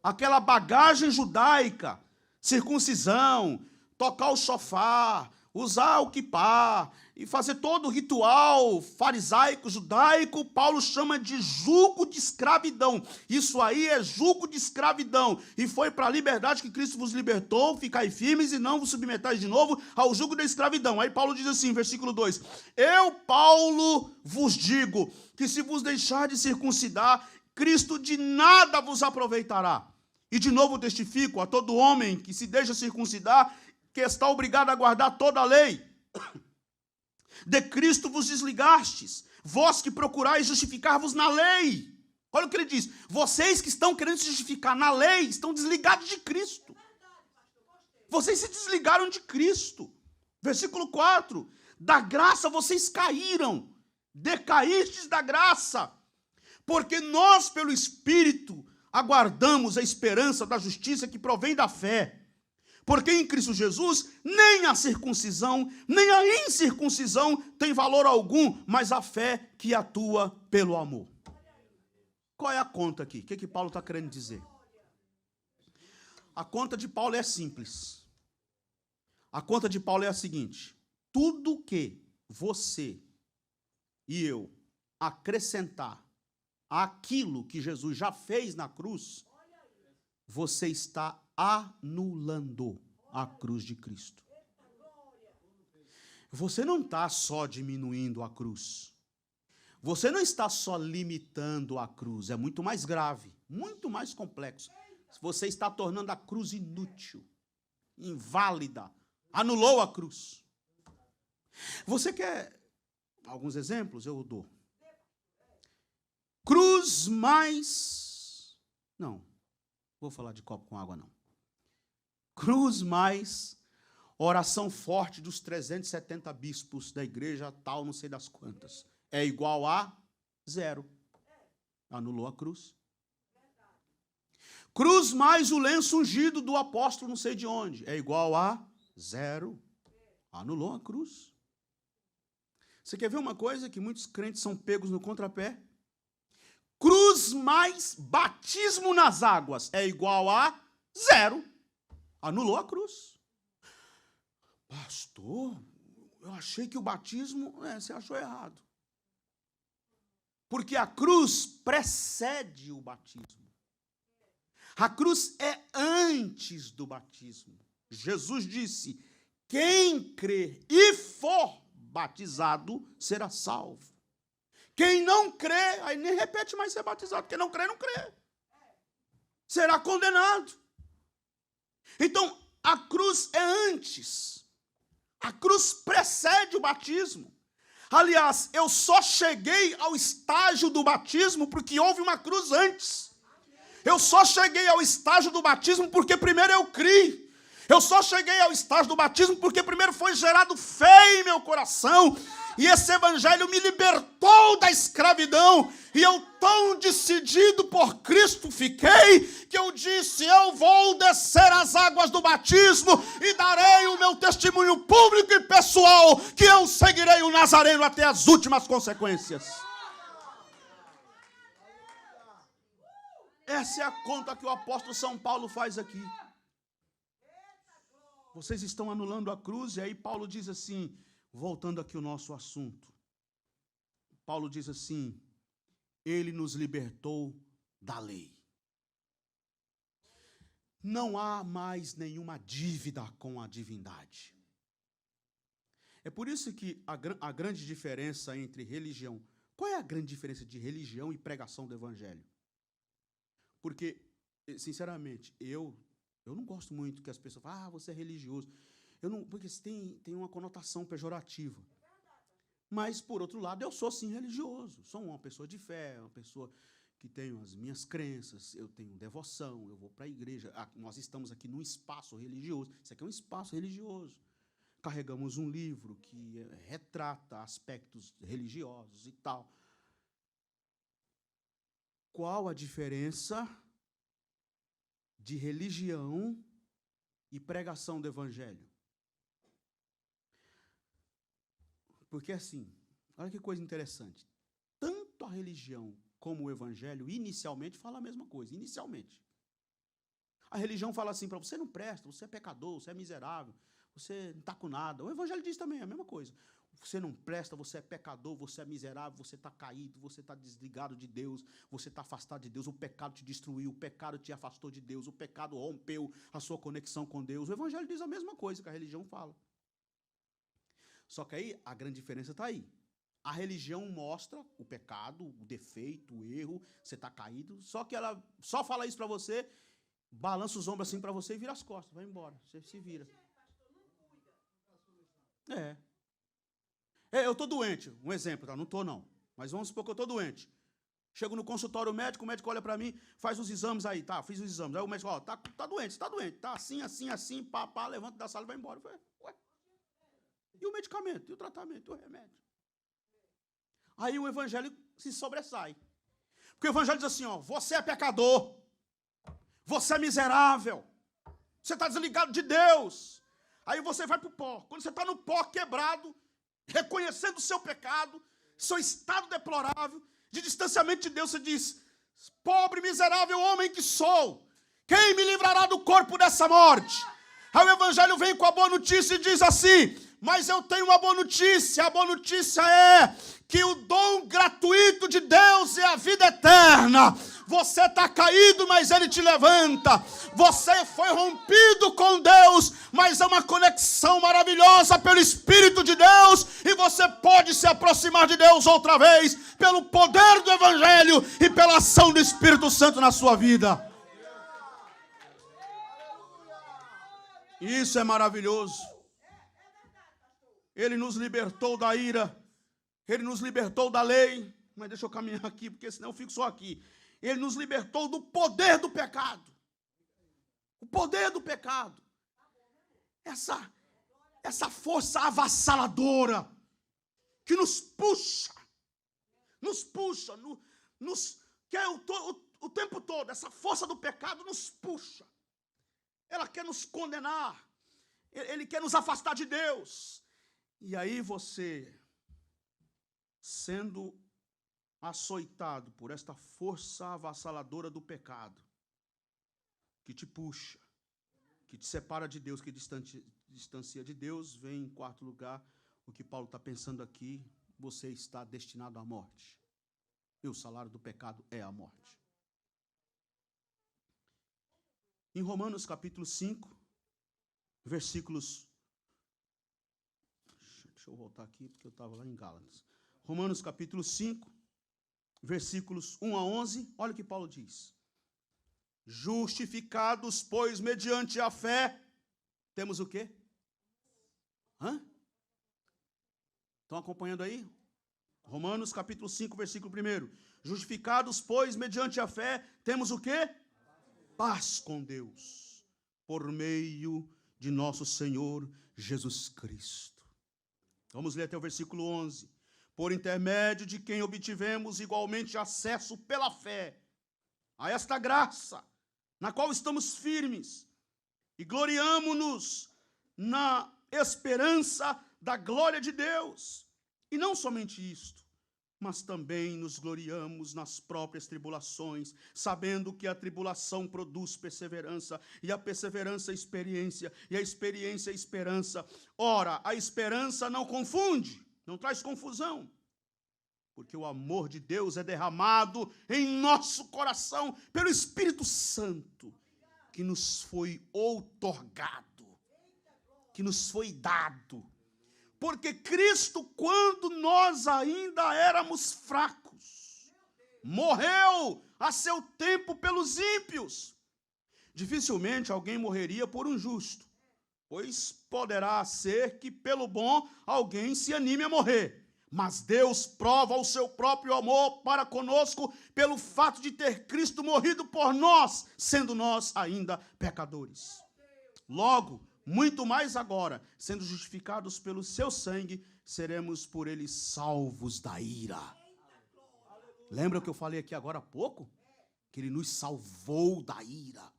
aquela bagagem judaica, circuncisão, tocar o shofar, usar o quipá, e fazer todo o ritual farisaico, judaico, Paulo chama de jugo de escravidão. Isso aí é jugo de escravidão. E foi para a liberdade que Cristo vos libertou, ficai firmes e não vos submetais de novo ao jugo da escravidão. Aí Paulo diz assim, versículo 2, eu, Paulo, vos digo que se vos deixar de circuncidar, Cristo de nada vos aproveitará. E de novo testifico a todo homem que se deixa circuncidar, que está obrigado a guardar toda a lei. De Cristo vos desligastes, vós que procurais justificar-vos na lei. Olha o que ele diz, vocês que estão querendo se justificar na lei, estão desligados de Cristo. Vocês se desligaram de Cristo. Versículo 4, da graça vocês caíram, decaístes da graça, porque nós pelo Espírito aguardamos a esperança da justiça que provém da fé. Porque em Cristo Jesus, nem a circuncisão, nem a incircuncisão tem valor algum, mas a fé que atua pelo amor. Qual é a conta aqui? O que Paulo está querendo dizer? A conta de Paulo é simples. A conta de Paulo é a seguinte: tudo que você e eu acrescentar àquilo que Jesus já fez na cruz, você está anulando a cruz de Cristo. Você não está só diminuindo a cruz. Você não está só limitando a cruz. É muito mais grave, muito mais complexo. Você está tornando a cruz inútil, inválida. Anulou a cruz. Você quer alguns exemplos? Eu dou. Cruz mais... Não, vou falar de copo com água, não. Cruz mais oração forte dos 370 bispos da igreja tal, não sei das quantas. É igual a 0. Anulou a cruz. Cruz mais o lenço ungido do apóstolo não sei de onde. É igual a 0. Anulou a cruz. Você quer ver uma coisa que muitos crentes são pegos no contrapé? Cruz mais batismo nas águas é igual a 0. Anulou a cruz. Pastor, eu achei que o batismo... você achou errado. Porque a cruz precede o batismo. A cruz é antes do batismo. Jesus disse, quem crer e for batizado será salvo. Quem não crê, aí nem repete mais ser batizado. Quem não crê, não crê. Será condenado. Então, a cruz é antes. A cruz precede o batismo. Aliás, eu só cheguei ao estágio do batismo porque houve uma cruz antes. Eu só cheguei ao estágio do batismo porque primeiro eu criei. Eu só cheguei ao estágio do batismo porque primeiro foi gerado fé em meu coração. E esse evangelho me libertou da escravidão. E eu tão decidido por Cristo fiquei, que eu disse, eu vou descer as águas do batismo e darei o meu testemunho público e pessoal, que eu seguirei o Nazareno até as últimas consequências. Essa é a conta que o apóstolo São Paulo faz aqui. Vocês estão anulando a cruz, e aí Paulo diz assim, voltando aqui ao nosso assunto. Paulo diz assim, ele nos libertou da lei. Não há mais nenhuma dívida com a divindade. É por isso que a grande diferença entre religião... Qual é a grande diferença de religião e pregação do evangelho? Porque, sinceramente, eu não gosto muito que as pessoas falem, você é religioso. Porque tem uma conotação pejorativa. Mas, por outro lado, eu sou, sim, religioso. Sou uma pessoa de fé, uma pessoa que tenho as minhas crenças, eu tenho devoção, eu vou para a igreja. Nós estamos aqui num espaço religioso. Isso aqui é um espaço religioso. Carregamos um livro que retrata aspectos religiosos e tal. Qual a diferença de religião e pregação do evangelho? Porque assim, olha que coisa interessante. Tanto a religião como o evangelho, inicialmente, fala a mesma coisa. Inicialmente. A religião fala assim para você não presta, você é pecador, você é miserável, você não está com nada. O evangelho diz também a mesma coisa. Você não presta, você é pecador, você é miserável, você está caído, você está desligado de Deus, você está afastado de Deus, o pecado te destruiu, o pecado te afastou de Deus, o pecado rompeu a sua conexão com Deus. O evangelho diz a mesma coisa que a religião fala. Só que aí a grande diferença está aí. A religião mostra o pecado, o defeito, o erro, você está caído, só que ela só fala isso para você, balança os ombros assim para você e vira as costas, vai embora, você se vira. Eu estou doente, um exemplo, tá? Não estou não, mas vamos supor que eu estou doente. Chego no consultório médico, o médico olha para mim, faz os exames aí, tá, fiz os exames. Aí o médico, ó, tá doente, tá assim, pá, levanta da sala e vai embora. Eu falei, ué, e o medicamento, e o tratamento, e o remédio? Aí o evangelho se sobressai. Porque o evangelho diz assim, ó, você é pecador, você é miserável, você está desligado de Deus. Aí você vai para o pó. Quando você está no pó quebrado, reconhecendo o seu pecado, seu estado deplorável, de distanciamento de Deus, você diz, pobre, miserável homem que sou, quem me livrará do corpo dessa morte? Aí o evangelho vem com a boa notícia e diz assim, mas eu tenho uma boa notícia, a boa notícia é que o dom gratuito de Deus é a vida eterna. Você está caído, mas Ele te levanta. Você foi rompido com Deus, mas é uma conexão maravilhosa pelo Espírito de Deus, e você pode se aproximar de Deus outra vez, pelo poder do Evangelho e pela ação do Espírito Santo na sua vida. Isso é maravilhoso. Ele nos libertou da ira, Ele nos libertou da lei, mas deixa eu caminhar aqui, porque senão eu fico só aqui. Ele nos libertou do poder do pecado. O poder do pecado. Essa força avassaladora que nos puxa, que é o tempo todo, essa força do pecado nos puxa. Ela quer nos condenar, ele quer nos afastar de Deus. E aí você, sendo açoitado por esta força avassaladora do pecado, que te puxa, que te separa de Deus, que distancia de Deus, vem em quarto lugar, o que Paulo está pensando aqui, você está destinado à morte. E o salário do pecado é a morte. Em Romanos capítulo 5, versículos... Deixa eu voltar aqui, porque eu estava lá em Gálatas. Romanos capítulo 5, versículos 1 a 11, olha o que Paulo diz. Justificados, pois, mediante a fé, temos o quê? Estão acompanhando aí? Romanos capítulo 5, versículo 1. Justificados, pois, mediante a fé, temos o quê? Paz com Deus, por meio de nosso Senhor Jesus Cristo. Vamos ler até o versículo 11. Por intermédio de quem obtivemos igualmente acesso pela fé a esta graça, na qual estamos firmes, e gloriamo-nos na esperança da glória de Deus. E não somente isto, mas também nos gloriamos nas próprias tribulações, sabendo que a tribulação produz perseverança, e a perseverança experiência, e a experiência esperança. Ora, a esperança não confunde, não traz confusão, porque o amor de Deus é derramado em nosso coração pelo Espírito Santo, que nos foi outorgado, que nos foi dado. Porque Cristo, quando nós ainda éramos fracos, morreu a seu tempo pelos ímpios. Dificilmente alguém morreria por um justo, pois poderá ser que pelo bom alguém se anime a morrer. Mas Deus prova o seu próprio amor para conosco pelo fato de ter Cristo morrido por nós, sendo nós ainda pecadores. Logo, muito mais agora, sendo justificados pelo seu sangue, seremos por ele salvos da ira. Lembra o que eu falei aqui agora há pouco? Que ele nos salvou da ira,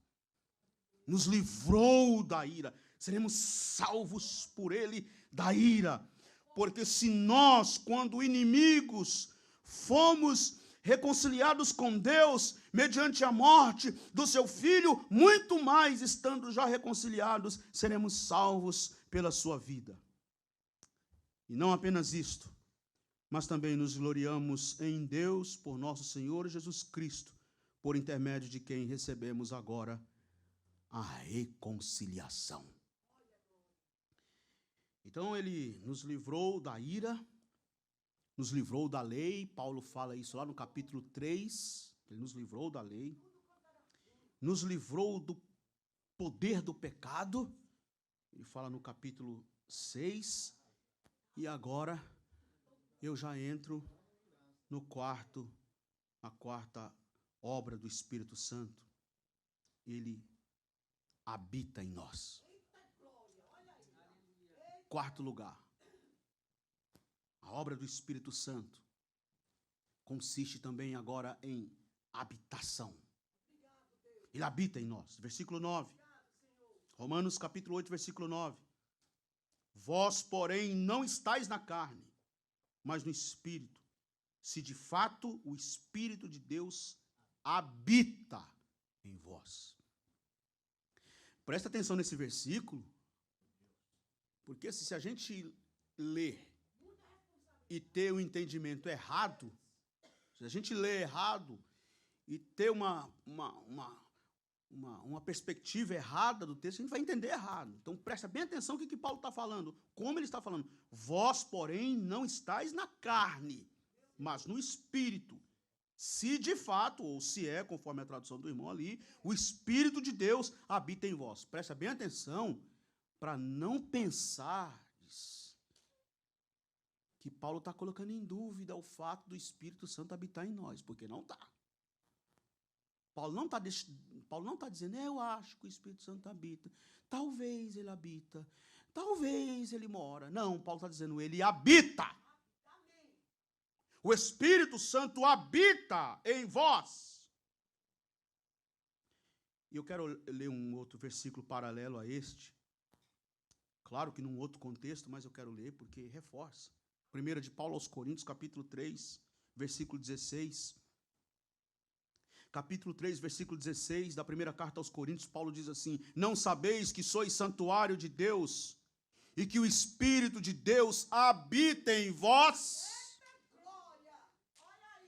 nos livrou da ira. Seremos salvos por ele da ira. Porque se nós, quando inimigos, fomos reconciliados com Deus mediante a morte do seu Filho, muito mais, estando já reconciliados, seremos salvos pela sua vida. E não apenas isto, mas também nos gloriamos em Deus por nosso Senhor Jesus Cristo, por intermédio de quem recebemos agora a reconciliação. Então ele nos livrou da ira, nos livrou da lei. Paulo fala isso lá no capítulo 3, ele nos livrou da lei, nos livrou do poder do pecado, ele fala no capítulo 6, e agora eu já entro no a quarta obra do Espírito Santo. Ele habita em nós. Quarto lugar, a obra do Espírito Santo consiste também agora em habitação. Ele habita em nós. Versículo 9. Romanos capítulo 8, versículo 9. Vós, porém, não estáis na carne, mas no Espírito, se de fato o Espírito de Deus habita em vós. Presta atenção nesse versículo, porque se a gente ler e ter um entendimento errado, se a gente ler errado e ter uma perspectiva errada do texto, a gente vai entender errado. Então presta bem atenção no que Paulo está falando, como ele está falando. Vós, porém, não estáis na carne, mas no Espírito. Se de fato, ou se é, conforme a tradução do irmão ali, o Espírito de Deus habita em vós. Presta bem atenção para não pensar que Paulo está colocando em dúvida o fato do Espírito Santo habitar em nós, porque não está. Paulo não está dizendo, eu acho que o Espírito Santo habita. Talvez ele habita. Talvez ele mora. Não, Paulo está dizendo, ele habita. O Espírito Santo habita em vós. E eu quero ler um outro versículo paralelo a este. Claro que num outro contexto, mas eu quero ler porque reforça. 1 de Paulo aos Coríntios, capítulo 3, versículo 16. Capítulo 3, versículo 16, da primeira carta aos Coríntios, Paulo diz assim: não sabeis que sois santuário de Deus e que o Espírito de Deus habita em vós?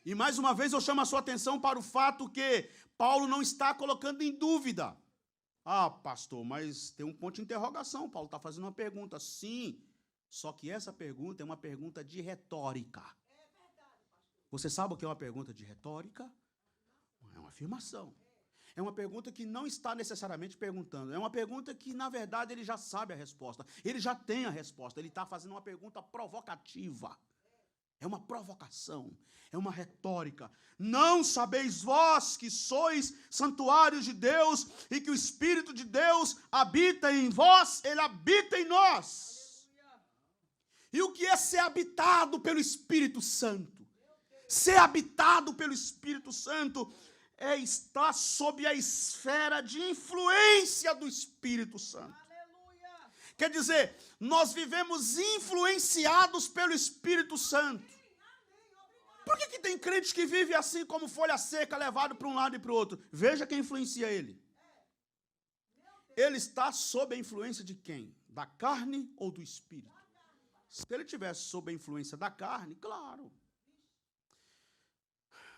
E mais uma vez eu chamo a sua atenção para o fato que Paulo não está colocando em dúvida. Ah, pastor, mas tem um ponto de interrogação. Paulo está fazendo uma pergunta. Sim, só que essa pergunta é uma pergunta de retórica. Você sabe o que é uma pergunta de retórica? É uma afirmação. É uma pergunta que não está necessariamente perguntando. É uma pergunta que, na verdade, ele já sabe a resposta. Ele já tem a resposta. Ele está fazendo uma pergunta provocativa. É uma provocação. É uma retórica. Não sabeis vós que sois santuários de Deus e que o Espírito de Deus habita em vós? Ele habita em nós. E o que é ser habitado pelo Espírito Santo? Ser habitado pelo Espírito Santo é estar sob a esfera de influência do Espírito Santo. Aleluia. Quer dizer, nós vivemos influenciados pelo Espírito Santo. Por que tem crente que vive assim como folha seca, levado para um lado e para o outro? Veja quem influencia ele. Ele está sob a influência de quem? Da carne ou do espírito? Se ele tivesse sob a influência da carne, claro.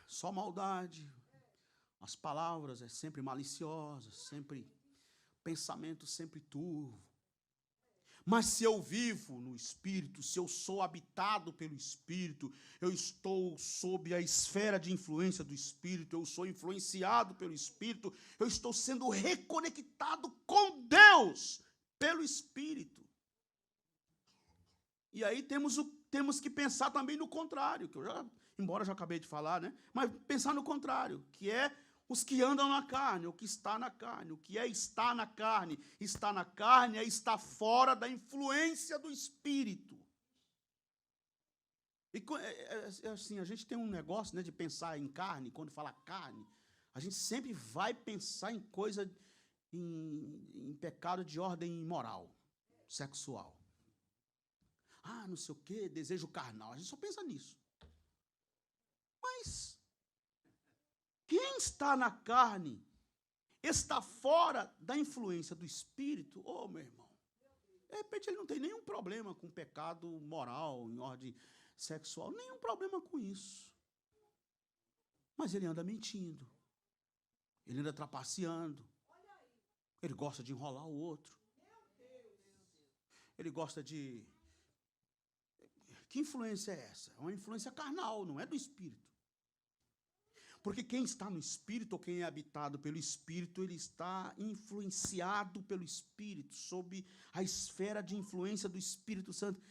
Só maldade. As palavras sempre maliciosas, sempre pensamento sempre turvo. Mas se eu vivo no Espírito, se eu sou habitado pelo Espírito, eu estou sob a esfera de influência do Espírito, eu sou influenciado pelo Espírito, eu estou sendo reconectado com Deus pelo Espírito. E aí temos que pensar também no contrário, que embora eu já acabei de falar, né? Mas pensar no contrário, que é os que andam na carne, o que está na carne. O que é estar na carne? Estar na carne é estar fora da influência do Espírito. E assim, a gente tem um negócio, né, de pensar em carne, quando fala carne, a gente sempre vai pensar em coisa, em pecado de ordem moral, sexual. Ah, não sei o quê, desejo carnal. A gente só pensa nisso. Mas quem está na carne está fora da influência do Espírito. Ô, meu irmão, de repente ele não tem nenhum problema com pecado moral, em ordem sexual, nenhum problema com isso. Mas ele anda mentindo, ele anda trapaceando, ele gosta de enrolar o outro, ele gosta de... Que influência é essa? É uma influência carnal, não é do Espírito. Porque quem está no Espírito, ou quem é habitado pelo Espírito, ele está influenciado pelo Espírito, sob a esfera de influência do Espírito Santo.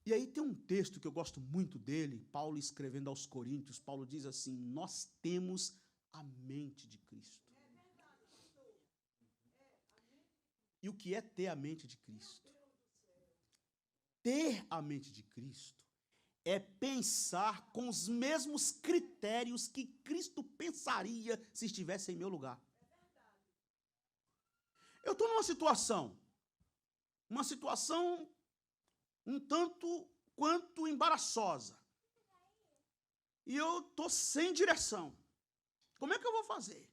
E aí tem um texto que eu gosto muito dele, Paulo escrevendo aos Coríntios, Paulo diz assim, nós temos a mente de Cristo. E o que é ter a mente de Cristo? Ter a mente de Cristo é pensar com os mesmos critérios que Cristo pensaria se estivesse em meu lugar. Eu estou numa situação um tanto quanto embaraçosa. E eu estou sem direção. Como é que eu vou fazer?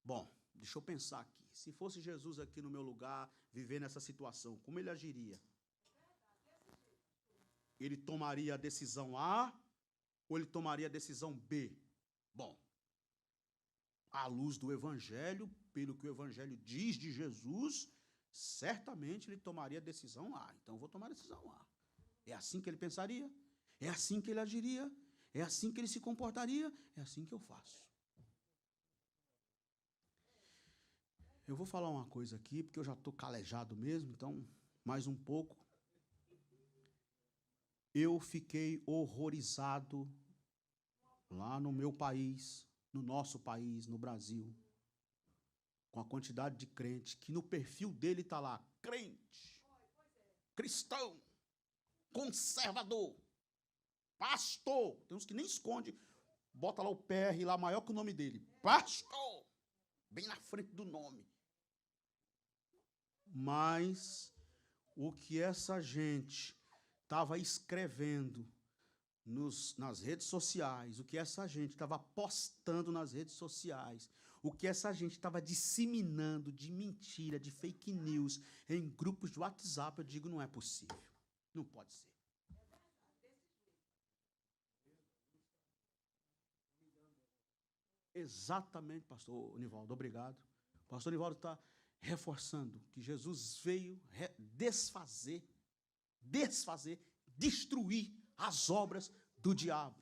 Bom, deixa eu pensar aqui. Se fosse Jesus aqui no meu lugar, viver nessa situação, como ele agiria? Ele tomaria a decisão A ou ele tomaria a decisão B? Bom, à luz do Evangelho, pelo que o Evangelho diz de Jesus, certamente ele tomaria a decisão A. Então eu vou tomar a decisão A. É assim que ele pensaria? É assim que ele agiria? É assim que ele se comportaria? É assim que eu faço. Eu vou falar uma coisa aqui, porque eu já estou calejado mesmo, então mais um pouco. Eu fiquei horrorizado lá no meu país, no nosso país, no Brasil, com a quantidade de crente que no perfil dele está lá, crente, cristão, conservador, pastor. Tem uns que nem esconde, bota lá o PR lá maior que o nome dele, pastor, bem na frente do nome. Mas o que essa gente estava escrevendo nas redes sociais, o que essa gente estava postando nas redes sociais, o que essa gente estava disseminando de mentira, de fake news em grupos de WhatsApp, eu digo, não é possível. Não pode ser. Exatamente, pastor Nivaldo, obrigado. O pastor Nivaldo está reforçando que Jesus veio desfazer, destruir as obras do diabo.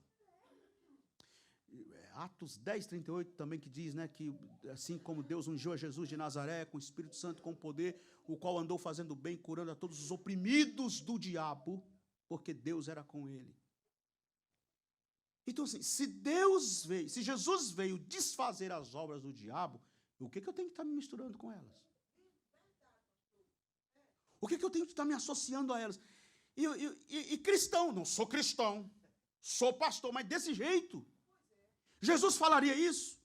Atos 10, 38 também que diz, né, que assim como Deus ungiu a Jesus de Nazaré com o Espírito Santo com poder, o qual andou fazendo bem, curando a todos os oprimidos do diabo, porque Deus era com ele. Então assim, se Jesus veio desfazer as obras do diabo, o que eu tenho que estar me misturando com elas? O que eu tenho que estar me associando a elas? E cristão, não sou cristão, sou pastor, mas desse jeito. Jesus falaria isso?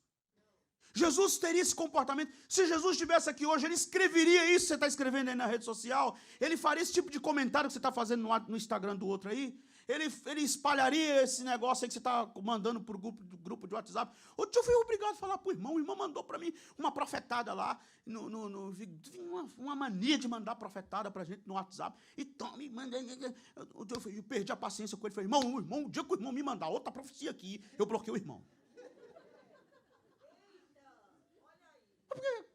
Jesus teria esse comportamento? Se Jesus estivesse aqui hoje, ele escreveria isso que você está escrevendo aí na rede social? Ele faria esse tipo de comentário que você está fazendo no Instagram do outro aí? ele espalharia esse negócio aí que você está mandando para o grupo de WhatsApp. O tio foi obrigado a falar para o irmão mandou para mim uma profetada lá, uma mania de mandar profetada para a gente no WhatsApp. Então, me manda. Eu perdi a paciência com ele, falei, irmão, o dia que o irmão me mandar outra profecia aqui, eu bloqueei o irmão. Porque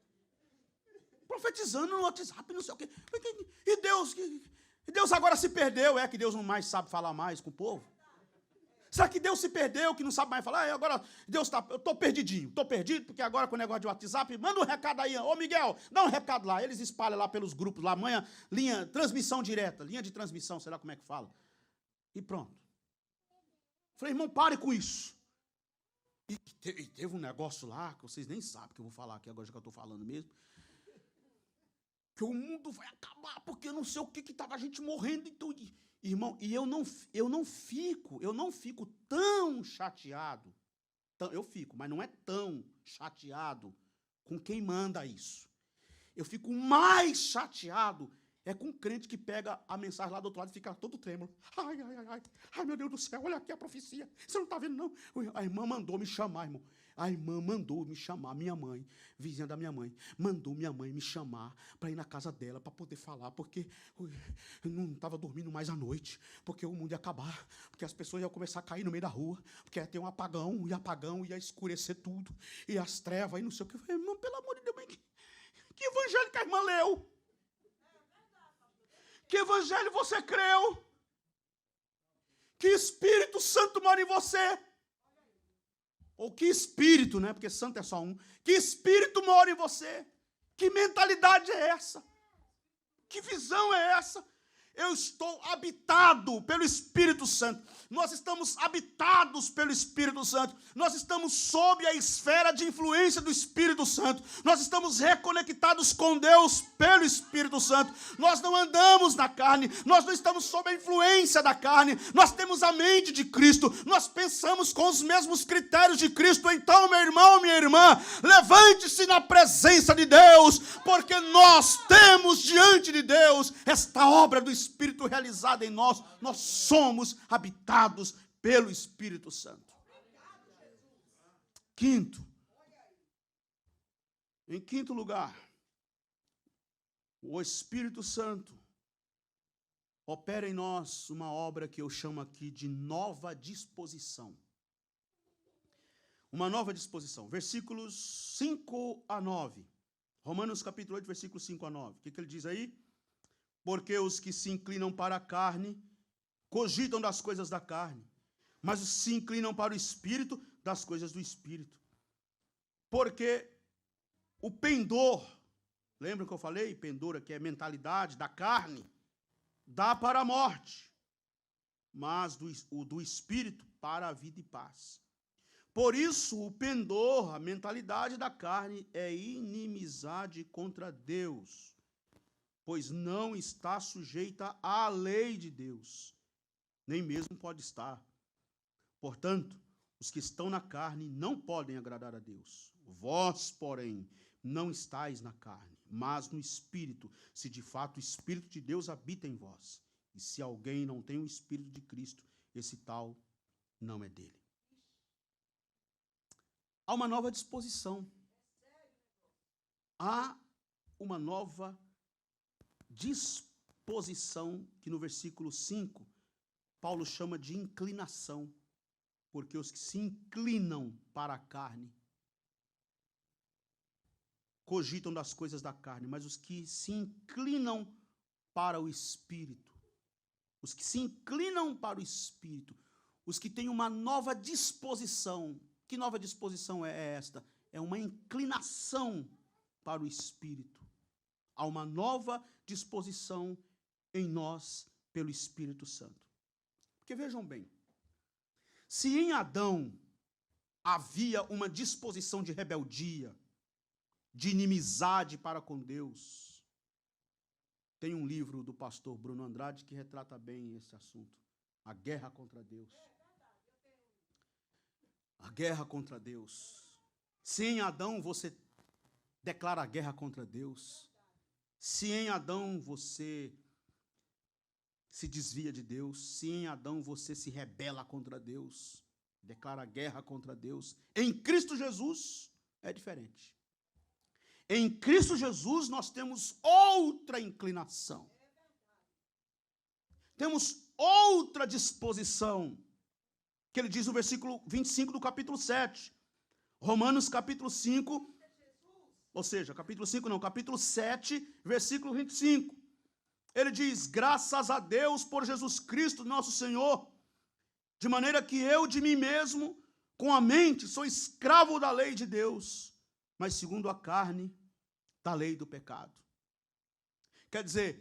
profetizando no WhatsApp, não sei o quê. E Deus agora se perdeu, que Deus não mais sabe falar mais com o povo? Será que Deus se perdeu, que não sabe mais falar? Agora, eu estou perdidinho, estou perdido, porque agora com o negócio de WhatsApp, manda um recado aí, ô Miguel, dá um recado lá, eles espalham lá pelos grupos, lá amanhã, transmissão direta, linha de transmissão, sei lá como é que fala. E pronto. Falei, irmão, pare com isso. E teve um negócio lá, que vocês nem sabem que eu vou falar aqui agora, já que eu estou falando mesmo, que o mundo vai acabar, porque não sei o que estava a gente morrendo e tudo. Irmão, e eu não fico tão chateado. Eu fico, mas não é tão chateado com quem manda isso. Eu fico mais chateado com um crente que pega a mensagem lá do outro lado e fica todo trêmulo. Ai, meu Deus do céu, olha aqui a profecia. Você não está vendo, não? A irmã mandou me chamar, irmão. A irmã mandou me chamar, minha mãe, vizinha da minha mãe, mandou minha mãe me chamar para ir na casa dela, para poder falar, porque eu não estava dormindo mais à noite, porque o mundo ia acabar, porque as pessoas iam começar a cair no meio da rua, porque ia ter um apagão, ia escurecer tudo, e as trevas, e não sei o que. Eu falei, irmão, pelo amor de Deus, que evangelho que a irmã leu? Que evangelho você creu? Que Espírito Santo mora em você? Ou que espírito, né? Porque santo é só um. Que espírito mora em você? Que mentalidade é essa? Que visão é essa? Eu estou habitado pelo Espírito Santo. Nós estamos habitados pelo Espírito Santo. Nós estamos sob a esfera de influência do Espírito Santo. Nós estamos reconectados com Deus pelo Espírito Santo. Nós não andamos na carne. Nós não estamos sob a influência da carne. Nós temos a mente de Cristo. Nós pensamos com os mesmos critérios de Cristo. Então, meu irmão, minha irmã, levante-se na presença de Deus, porque nós temos diante de Deus esta obra do Espírito realizada em nós. Nós somos habitados pelo Espírito Santo. Em quinto lugar, o Espírito Santo opera em nós uma obra que eu chamo aqui de nova disposição. Uma nova disposição. Versículos 5 a 9. Romanos capítulo 8, versículos 5 a 9. O que ele diz aí? Porque os que se inclinam para a carne, cogitam das coisas da carne, mas os que se inclinam para o Espírito, das coisas do Espírito. Porque o pendor, lembra que eu falei? Pendor, que é mentalidade da carne, dá para a morte, mas o do Espírito para a vida e paz. Por isso, o pendor, a mentalidade da carne, é inimizade contra Deus, pois não está sujeita à lei de Deus, nem mesmo pode estar. Portanto, os que estão na carne não podem agradar a Deus. Vós, porém, não estáis na carne, mas no Espírito, se de fato o Espírito de Deus habita em vós. E se alguém não tem o Espírito de Cristo, esse tal não é dele. Há uma nova disposição. Há uma nova disposição, que no versículo 5, Paulo chama de inclinação, porque os que se inclinam para a carne, cogitam das coisas da carne, mas os que se inclinam para o Espírito, os que se inclinam para o Espírito, os que têm uma nova disposição. Que nova disposição é esta? É uma inclinação para o Espírito. Há uma nova disposição em nós pelo Espírito Santo. Porque vejam bem, se em Adão havia uma disposição de rebeldia, de inimizade para com Deus, tem um livro do pastor Bruno Andrade que retrata bem esse assunto, a guerra contra Deus. A guerra contra Deus. Se em Adão você declara a guerra contra Deus, se em Adão você se desvia de Deus, se em Adão você se rebela contra Deus, declara guerra contra Deus, em Cristo Jesus é diferente. Em Cristo Jesus nós temos outra inclinação. Temos outra disposição, que ele diz no versículo 25 do capítulo 7. Romanos capítulo 5, ou seja, capítulo 5 não, capítulo 7, versículo 25. Ele diz: graças a Deus por Jesus Cristo, nosso Senhor, de maneira que eu de mim mesmo, com a mente, sou escravo da lei de Deus, mas segundo a carne, da lei do pecado. Quer dizer,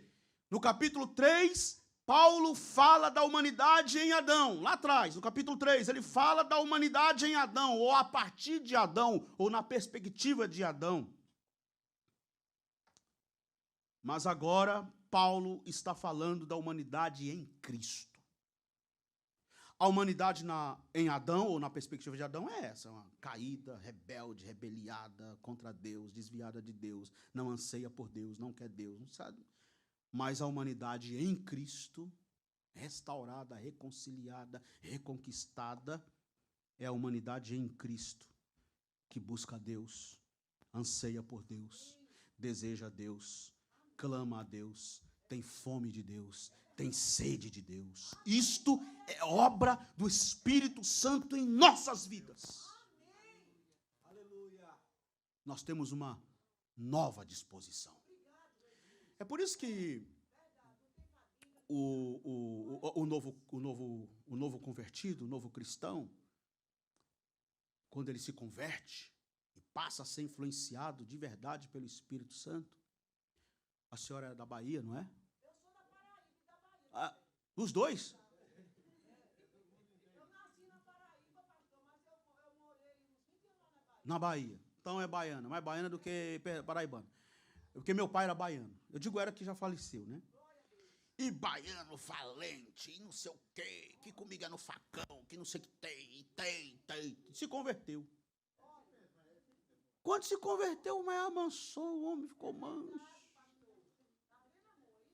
no capítulo 3, Paulo fala da humanidade em Adão. Lá atrás, no capítulo 3, ele fala da humanidade em Adão, ou a partir de Adão, ou na perspectiva de Adão. Mas agora, Paulo está falando da humanidade em Cristo. A humanidade em Adão, ou na perspectiva de Adão, é essa: uma caída, rebelde, rebeliada contra Deus, desviada de Deus, não anseia por Deus, não quer Deus, não sabe? Mas a humanidade em Cristo, restaurada, reconciliada, reconquistada, é a humanidade em Cristo, que busca a Deus, anseia por Deus, deseja a Deus, clama a Deus, tem fome de Deus, tem sede de Deus. Isto é obra do Espírito Santo em nossas vidas. Aleluia. Nós temos uma nova disposição. É por isso que o novo convertido, o novo cristão, quando ele se converte e passa a ser influenciado de verdade pelo Espírito Santo. A senhora é da Bahia, não é? Eu sou da Paraíba e da Bahia. Os dois? Eu nasci na Paraíba, pastor, mas eu morei uns 20 anos na Bahia. Na Bahia. Então é baiana, mais baiana do que paraibana. Porque meu pai era baiano. Eu digo era que já faleceu, né? E baiano valente, e não sei o quê, que comigo é no facão, que não sei o que tem. Se converteu. Quando se converteu, mas amansou, o homem ficou manso.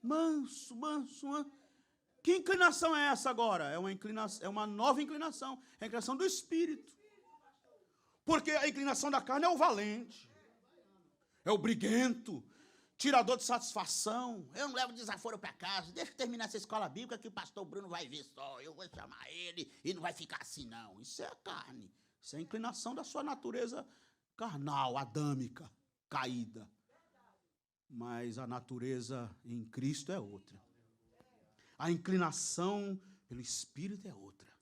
Manso. Que inclinação é essa agora? É uma inclinação, é uma nova inclinação. É a inclinação do Espírito. Porque a inclinação da carne é o valente. É o briguento, tirador de satisfação. Eu não levo desaforo para casa. Deixa eu terminar essa escola bíblica que o pastor Bruno vai ver só. Eu vou chamar ele e não vai ficar assim, não. Isso é a carne. Isso é a inclinação da sua natureza carnal, adâmica, caída. Mas a natureza em Cristo é outra. A inclinação pelo Espírito é outra.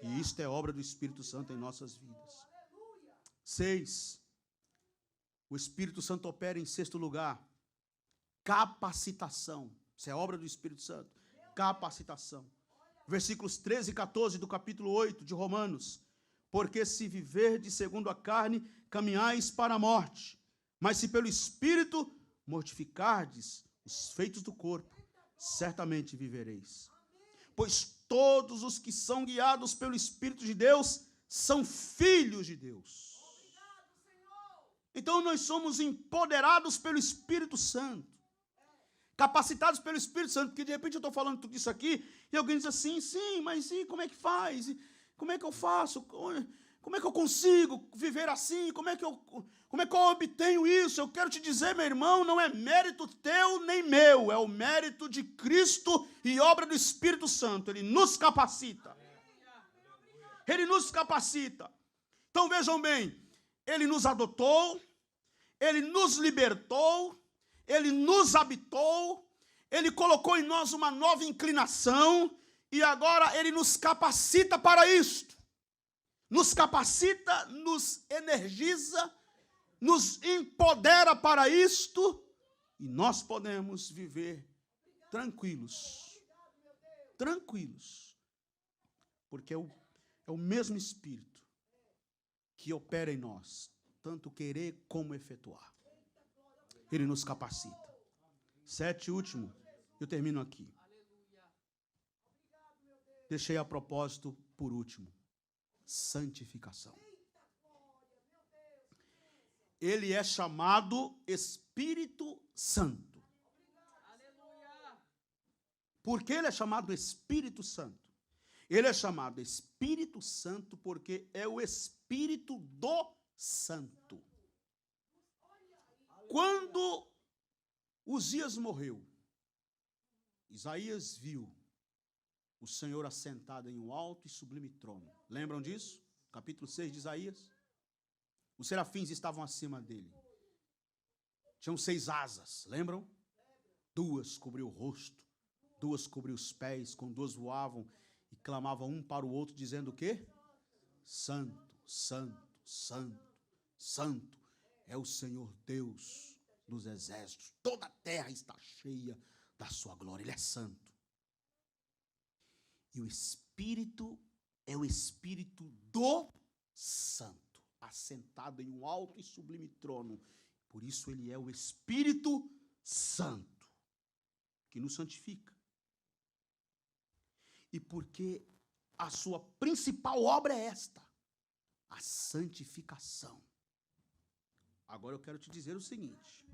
E isto é obra do Espírito Santo em nossas vidas. 6. O Espírito Santo opera em 6º lugar. Capacitação. Isso é obra do Espírito Santo. Capacitação. Versículos 13 e 14 do capítulo 8 de Romanos. Porque se viverdes segundo a carne, caminhais para a morte. Mas se pelo Espírito mortificardes os feitos do corpo, certamente vivereis. Pois todos os que são guiados pelo Espírito de Deus são filhos de Deus. Então nós somos empoderados pelo Espírito Santo, capacitados pelo Espírito Santo, porque de repente eu estou falando tudo isso aqui, e alguém diz assim, sim, mas e como é que faz? E como é que eu faço? Como é que eu consigo viver assim? Como é que eu obtenho isso? Eu quero te dizer, meu irmão, não é mérito teu nem meu, é o mérito de Cristo e obra do Espírito Santo. Ele nos capacita. Ele nos capacita. Então vejam bem, Ele nos adotou, Ele nos libertou, Ele nos habitou, Ele colocou em nós uma nova inclinação e agora Ele nos capacita para isto. Nos capacita, nos energiza, nos empodera para isto e nós podemos viver tranquilos. Tranquilos. Porque é o mesmo Espírito que opera em nós, tanto querer como efetuar. Ele nos capacita. 7, último, eu termino aqui. Deixei a propósito por último. Santificação. Ele é chamado Espírito Santo. Por que ele é chamado Espírito Santo? Ele é chamado Espírito Santo porque é o Espírito do Santo. Quando Uzias morreu, Isaías viu o Senhor assentado em um alto e sublime trono. Lembram disso? Capítulo 6 de Isaías. Os serafins estavam acima dele. Tinham 6 asas, lembram? 2 cobriam o rosto, 2 cobriam os pés, com 2 voavam e clamavam um para o outro, dizendo o quê? Santo, santo, santo, santo é o Senhor Deus dos exércitos. Toda a terra está cheia da sua glória. Ele é santo. E o Espírito é o Espírito do Santo, assentado em um alto e sublime trono. Por isso ele é o Espírito Santo, que nos santifica. E porque a sua principal obra é esta, a santificação. Agora eu quero te dizer o seguinte: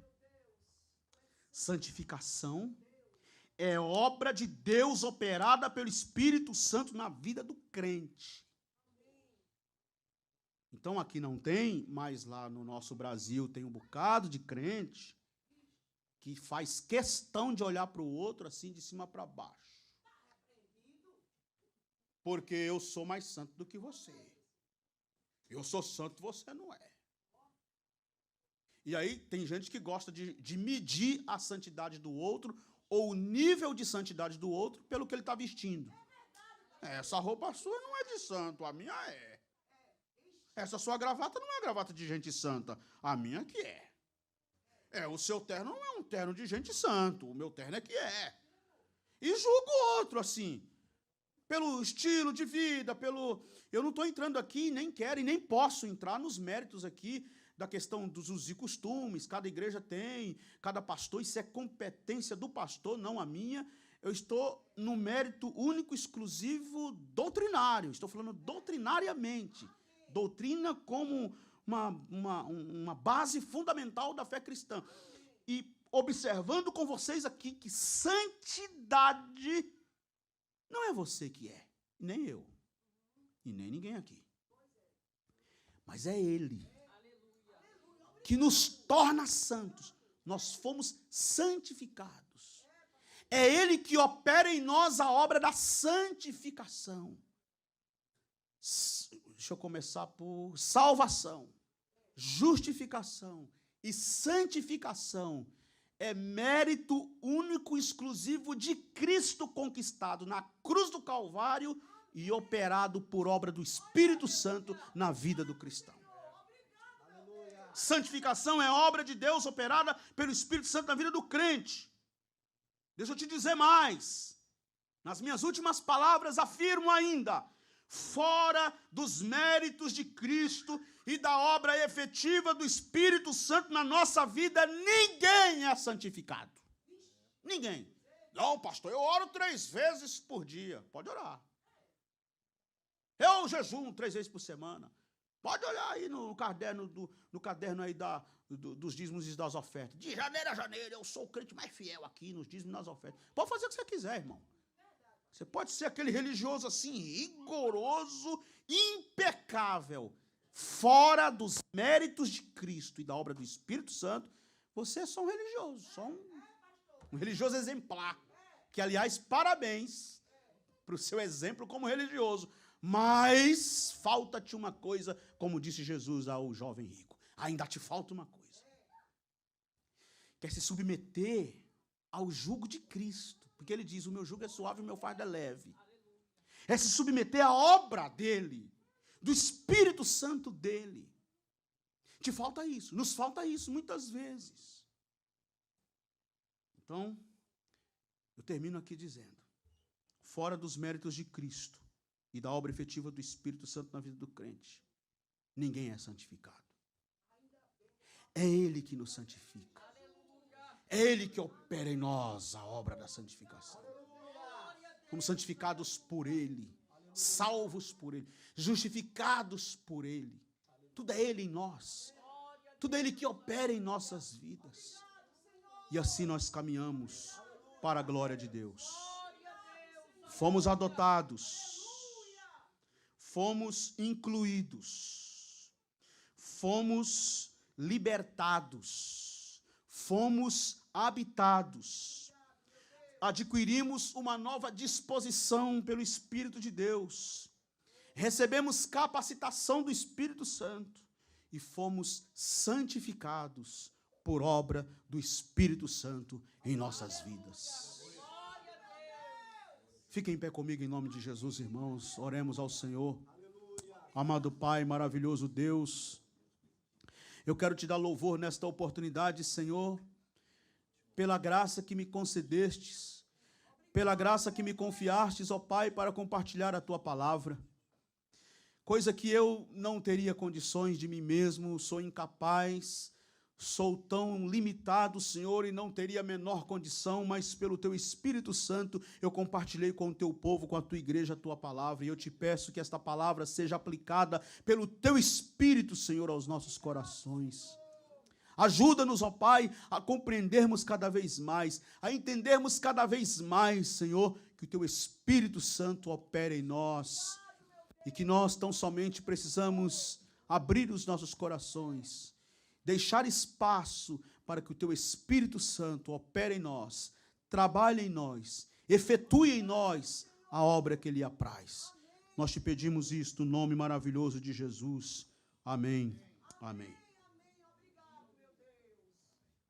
santificação é obra de Deus operada pelo Espírito Santo na vida do crente. Então aqui não tem, mas lá no nosso Brasil tem um bocado de crente que faz questão de olhar para o outro assim de cima para baixo. Porque eu sou mais santo do que você. Eu sou santo, você não é. E aí tem gente que gosta de medir a santidade do outro ou o nível de santidade do outro pelo que ele está vestindo. Essa roupa sua não é de santo, a minha é. Essa sua gravata não é gravata de gente santa, a minha que é. O seu terno não é um terno de gente santo, o meu terno é que é. E julga o outro assim, pelo estilo de vida, pelo... Eu não estou entrando aqui, nem quero e nem posso entrar nos méritos aqui da questão dos usos e costumes, cada igreja tem, cada pastor, isso é competência do pastor, não a minha. Eu estou no mérito único, exclusivo, doutrinário, estou falando doutrinariamente. Doutrina como uma base fundamental da fé cristã. E observando com vocês aqui que santidade não é você que é, nem eu, e nem ninguém aqui. Mas é Ele que nos torna santos. Nós fomos santificados. É Ele que opera em nós a obra da santificação. Deixa eu começar por salvação, justificação e santificação. É mérito único e exclusivo de Cristo conquistado na cruz do Calvário e operado por obra do Espírito Santo na vida do cristão. Santificação é obra de Deus operada pelo Espírito Santo na vida do crente. Deixa eu te dizer mais. Nas minhas últimas palavras afirmo ainda: fora dos méritos de Cristo e da obra efetiva do Espírito Santo na nossa vida, ninguém é santificado. Ninguém. Não, pastor, eu oro 3 vezes por dia. Pode orar. Eu jejuo 3 vezes por semana. Pode olhar aí no caderno aí dos dízimos e das ofertas. De janeiro a janeiro, eu sou o crente mais fiel aqui nos dízimos e nas ofertas. Pode fazer o que você quiser, irmão. Você pode ser aquele religioso assim, rigoroso, impecável. Fora dos méritos de Cristo e da obra do Espírito Santo, você é só um religioso, só um religioso exemplar. Que, aliás, parabéns para o seu exemplo como religioso. Mas falta-te uma coisa, como disse Jesus ao jovem rico. Ainda te falta uma coisa. Quer se submeter ao jugo de Cristo. Porque ele diz, o meu jugo é suave e o meu fardo é leve. É se submeter à obra dele, do Espírito Santo dele. Te falta isso, nos falta isso muitas vezes. Então, eu termino aqui dizendo, fora dos méritos de Cristo e da obra efetiva do Espírito Santo na vida do crente, ninguém é santificado. É Ele que nos santifica. É Ele que opera em nós a obra da santificação. Fomos santificados por Ele, salvos por Ele, justificados por Ele. Tudo é Ele em nós. Tudo é Ele que opera em nossas vidas. E assim nós caminhamos para a glória de Deus. fomos adotados, fomos incluídos, fomos libertados, fomos habitados, adquirimos uma nova disposição pelo Espírito de Deus, recebemos capacitação do Espírito Santo e fomos santificados por obra do Espírito Santo em nossas vidas. Fiquem em pé comigo em nome de Jesus, irmãos. Oremos ao Senhor. Amado Pai, maravilhoso Deus, eu quero te dar louvor nesta oportunidade, Senhor, pela graça que me concedestes, pela graça que me confiastes, ó Pai, para compartilhar a tua palavra. Coisa que eu não teria condições de mim mesmo, sou incapaz, sou tão limitado, Senhor, e não teria a menor condição, mas pelo Teu Espírito Santo eu compartilhei com o Teu povo, com a Tua igreja, a Tua palavra, e eu te peço que esta palavra seja aplicada pelo Teu Espírito, Senhor, aos nossos corações. Ajuda-nos, ó Pai, a compreendermos cada vez mais, a entendermos cada vez mais, Senhor, que o Teu Espírito Santo opera em nós, e que nós tão somente precisamos abrir os nossos corações, deixar espaço para que o Teu Espírito Santo opere em nós, trabalhe em nós, efetue em nós a obra que Ele apraz. Nós te pedimos isto no nome maravilhoso de Jesus. Amém. Amém.